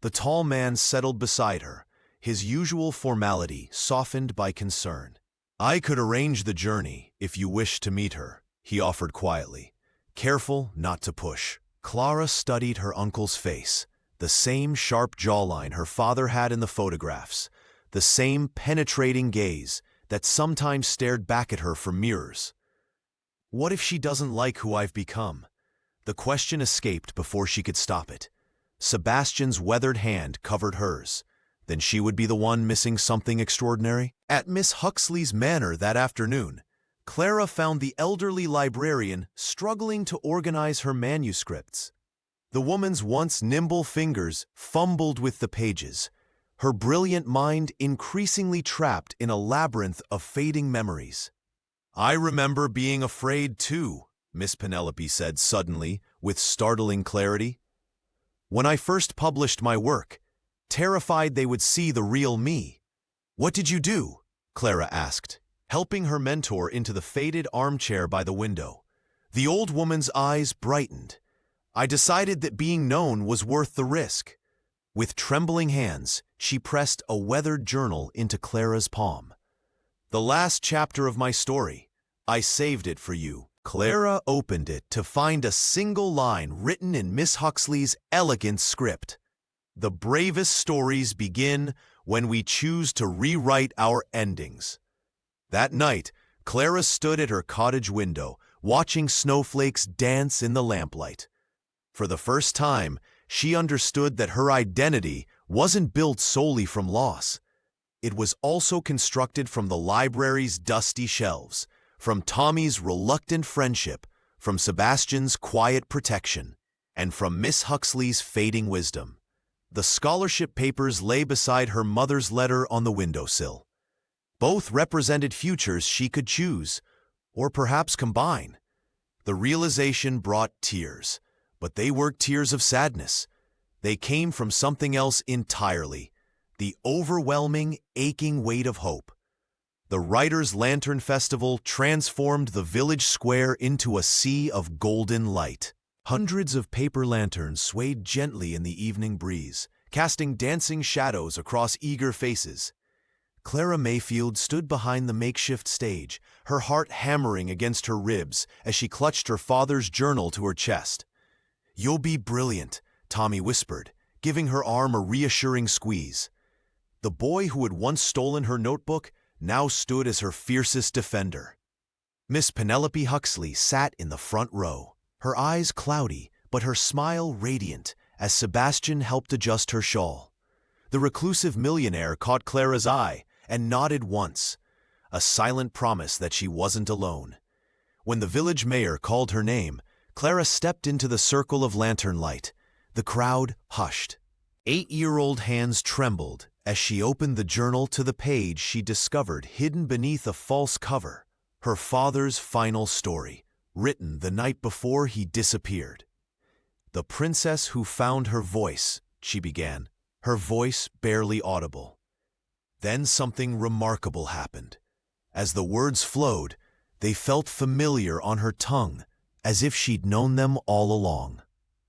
The tall man settled beside her, his usual formality softened by concern. "I could arrange the journey if you wish to meet her," he offered quietly. Careful not to push, Clara studied her uncle's face, the same sharp jawline her father had in the photographs, the same penetrating gaze that sometimes stared back at her from mirrors. What if she doesn't like who I've become? The question escaped before she could stop it. Sebastian's weathered hand covered hers. Then she would be the one missing something extraordinary? At Miss Huxley's manor that afternoon, Clara found the elderly librarian struggling to organize her manuscripts. The woman's once nimble fingers fumbled with the pages, her brilliant mind increasingly trapped in a labyrinth of fading memories. "I remember being afraid too," Miss Penelope said suddenly, with startling clarity. "When I first published my work, terrified they would see the real me." "What did you do?" Clara asked, helping her mentor into the faded armchair by the window. The old woman's eyes brightened. "I decided that being known was worth the risk." With trembling hands, she pressed a weathered journal into Clara's palm. "The last chapter of my story. I saved it for you." Clara opened it to find a single line written in Miss Huxley's elegant script. "The bravest stories begin when we choose to rewrite our endings." That night, Clara stood at her cottage window, watching snowflakes dance in the lamplight. For the first time, she understood that her identity wasn't built solely from loss. It was also constructed from the library's dusty shelves, from Tommy's reluctant friendship, from Sebastian's quiet protection, and from Miss Huxley's fading wisdom. The scholarship papers lay beside her mother's letter on the windowsill. Both represented futures she could choose, or perhaps combine. The realization brought tears, but they weren't tears of sadness. They came from something else entirely, the overwhelming, aching weight of hope. The Writers' Lantern Festival transformed the village square into a sea of golden light. Hundreds of paper lanterns swayed gently in the evening breeze, casting dancing shadows across eager faces. Clara Mayfield stood behind the makeshift stage, her heart hammering against her ribs as she clutched her father's journal to her chest. "You'll be brilliant," Tommy whispered, giving her arm a reassuring squeeze. The boy who had once stolen her notebook now stood as her fiercest defender. Miss Penelope Huxley sat in the front row, her eyes cloudy but her smile radiant as Sebastian helped adjust her shawl. The reclusive millionaire caught Clara's eye and nodded once, a silent promise that she wasn't alone. When the village mayor called her name, Clara stepped into the circle of lantern light. The crowd hushed. 8-year-old hands trembled as she opened the journal to the page she discovered hidden beneath a false cover, her father's final story, written the night before he disappeared. "The princess who found her voice," she began, her voice barely audible. Then something remarkable happened. As the words flowed, they felt familiar on her tongue, as if she'd known them all along.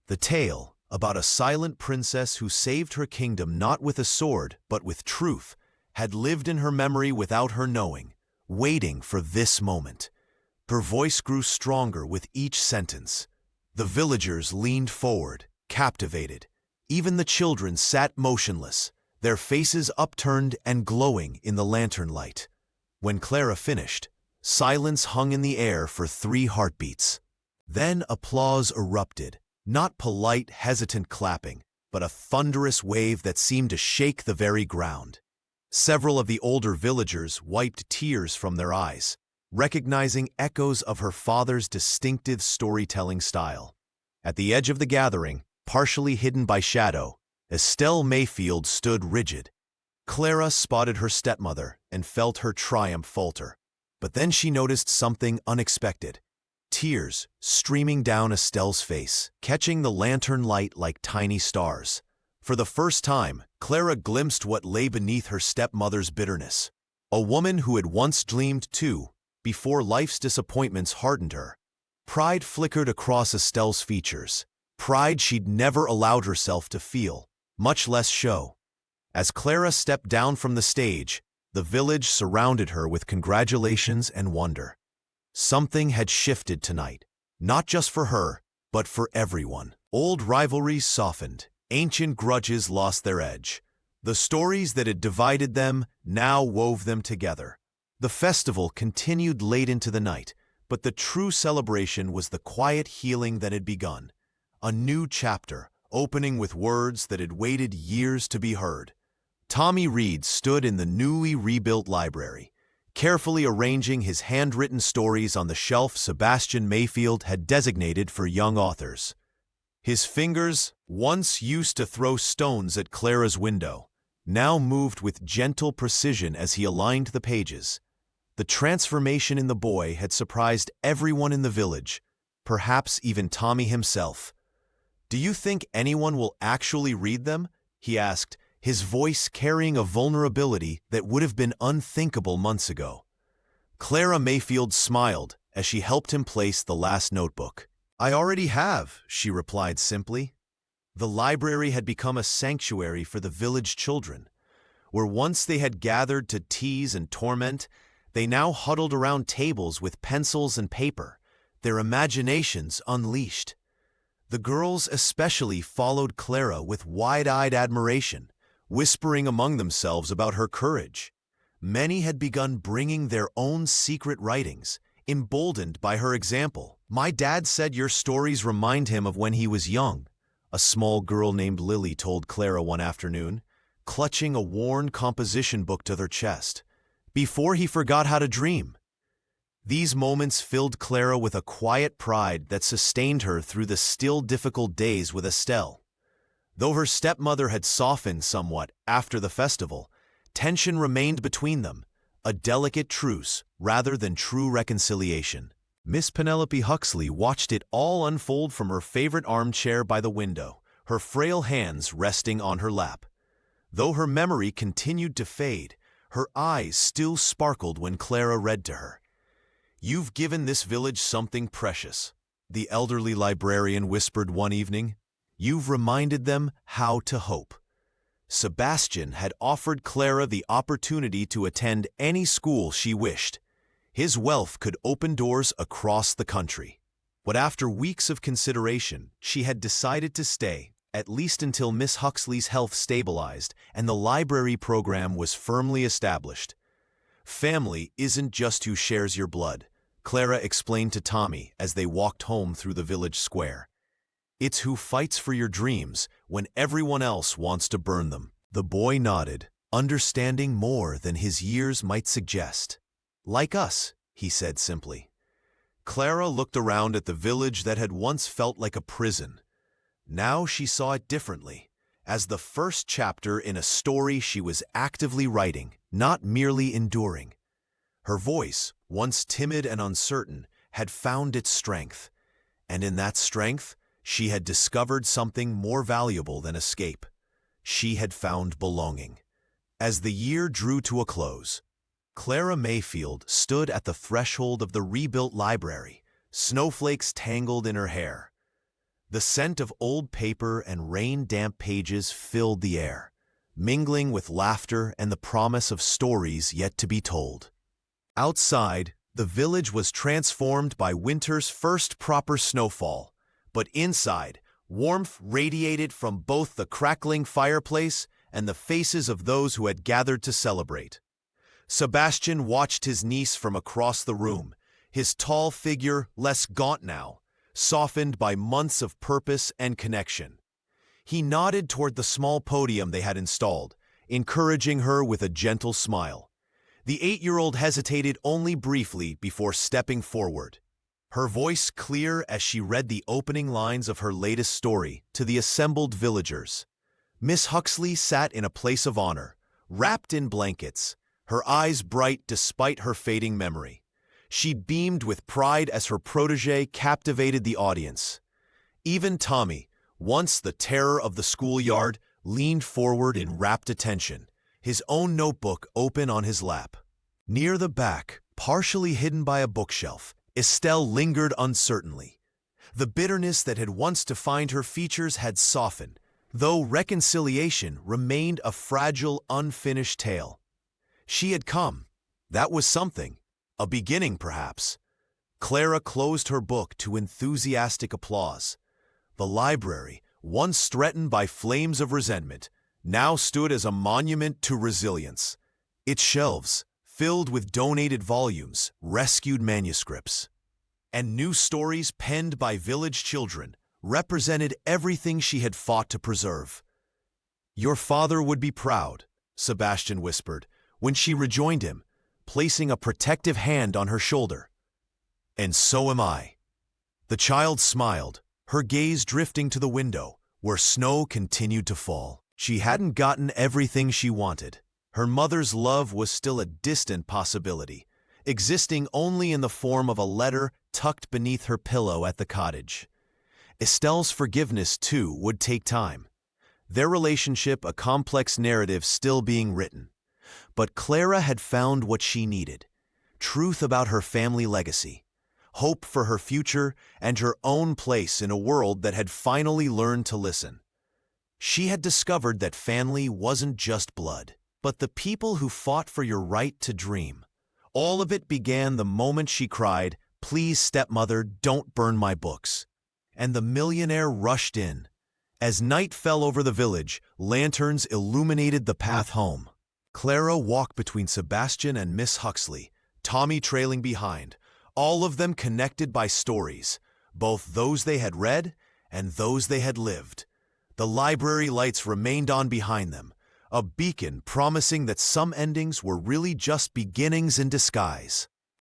The tale, about a silent princess who saved her kingdom not with a sword but with truth, had lived in her memory without her knowing, waiting for this moment. Her voice grew stronger with each sentence. The villagers leaned forward, captivated. Even the children sat motionless, their faces upturned and glowing in the lantern light. When Clara finished, silence hung in the air for 3 heartbeats. Then applause erupted, not polite, hesitant clapping, but a thunderous wave that seemed to shake the very ground. Several of the older villagers wiped tears from their eyes, recognizing echoes of her father's distinctive storytelling style. At the edge of the gathering, partially hidden by shadow, Estelle Mayfield stood rigid. Clara spotted her stepmother and felt her triumph falter. But then she noticed something unexpected. Tears streaming down Estelle's face, catching the lantern light like tiny stars. For the first time, Clara glimpsed what lay beneath her stepmother's bitterness. A woman who had once dreamed too, before life's disappointments hardened her. Pride flickered across Estelle's features, pride she'd never allowed herself to feel, much less show. As Clara stepped down from the stage, the village surrounded her with congratulations and wonder. Something had shifted tonight. Not just for her, but for everyone. Old rivalries softened, ancient grudges lost their edge. The stories that had divided them now wove them together. The festival continued late into the night, but the true celebration was the quiet healing that had begun. A new chapter, opening with words that had waited years to be heard. Tommy Reed stood in the newly rebuilt library, carefully arranging his handwritten stories on the shelf Sebastian Mayfield had designated for young authors. His fingers, once used to throw stones at Clara's window, now moved with gentle precision as he aligned the pages. The transformation in the boy had surprised everyone in the village, perhaps even Tommy himself. "Do you think anyone will actually read them?" he asked, his voice carrying a vulnerability that would have been unthinkable months ago. Clara Mayfield smiled as she helped him place the last notebook. "I already have," she replied simply. The library had become a sanctuary for the village children. Where once they had gathered to tease and torment, they now huddled around tables with pencils and paper, their imaginations unleashed. The girls especially followed Clara with wide-eyed admiration, whispering among themselves about her courage. Many had begun bringing their own secret writings, emboldened by her example. "My dad said your stories remind him of when he was young," a small girl named Lily told Clara one afternoon, clutching a worn composition book to their chest, "before he forgot how to dream." These moments filled Clara with a quiet pride that sustained her through the still difficult days with Estelle. Though her stepmother had softened somewhat after the festival, tension remained between them, a delicate truce rather than true reconciliation. Miss Penelope Huxley watched it all unfold from her favorite armchair by the window, her frail hands resting on her lap. Though her memory continued to fade, her eyes still sparkled when Clara read to her. "You've given this village something precious," the elderly librarian whispered one evening. "You've reminded them how to hope." Sebastian had offered Clara the opportunity to attend any school she wished. His wealth could open doors across the country. But after weeks of consideration, she had decided to stay, at least until Miss Huxley's health stabilized and the library program was firmly established. "Family isn't just who shares your blood," Clara explained to Tommy as they walked home through the village square. "It's who fights for your dreams when everyone else wants to burn them." The boy nodded, understanding more than his years might suggest. "Like us," he said simply. Clara looked around at the village that had once felt like a prison. Now she saw it differently, as the first chapter in a story she was actively writing, not merely enduring. Her voice, once timid and uncertain, had found its strength, and in that strength, she had discovered something more valuable than escape. She had found belonging. As the year drew to a close, Clara Mayfield stood at the threshold of the rebuilt library, snowflakes tangled in her hair. The scent of old paper and rain-damp pages filled the air, mingling with laughter and the promise of stories yet to be told. Outside, the village was transformed by winter's first proper snowfall, but inside, warmth radiated from both the crackling fireplace and the faces of those who had gathered to celebrate. Sebastian watched his niece from across the room, his tall figure less gaunt now, softened by months of purpose and connection. He nodded toward the small podium they had installed, encouraging her with a gentle smile. The 8-year-old hesitated only briefly before stepping forward, her voice clear as she read the opening lines of her latest story to the assembled villagers. Miss Huxley sat in a place of honor, wrapped in blankets, her eyes bright despite her fading memory. She beamed with pride as her protégé captivated the audience. Even Tommy, once the terror of the schoolyard, leaned forward in rapt attention, his own notebook open on his lap. Near the back, partially hidden by a bookshelf, Estelle lingered uncertainly. The bitterness that had once defined her features had softened, though reconciliation remained a fragile, unfinished tale. She had come. That was something. A beginning, perhaps. Clara closed her book to enthusiastic applause. The library, once threatened by flames of resentment, now stood as a monument to resilience. Its shelves, filled with donated volumes, rescued manuscripts, and new stories penned by village children, represented everything she had fought to preserve. "Your father would be proud," Sebastian whispered, when she rejoined him, placing a protective hand on her shoulder. "And so am I." The child smiled, her gaze drifting to the window, where snow continued to fall. She hadn't gotten everything she wanted. Her mother's love was still a distant possibility, existing only in the form of a letter tucked beneath her pillow at the cottage. Estelle's forgiveness, too, would take time. Their relationship a complex narrative still being written. But Clara had found what she needed: truth about her family legacy, hope for her future, and her own place in a world that had finally learned to listen. She had discovered that family wasn't just blood, but the people who fought for your right to dream. All of it began the moment she cried, "Please, stepmother, don't burn my books." And the millionaire rushed in. As night fell over the village, lanterns illuminated the path home. Clara walked between Sebastian and Miss Huxley, Tommy trailing behind, all of them connected by stories, both those they had read and those they had lived. The library lights remained on behind them, a beacon promising that some endings were really just beginnings in disguise.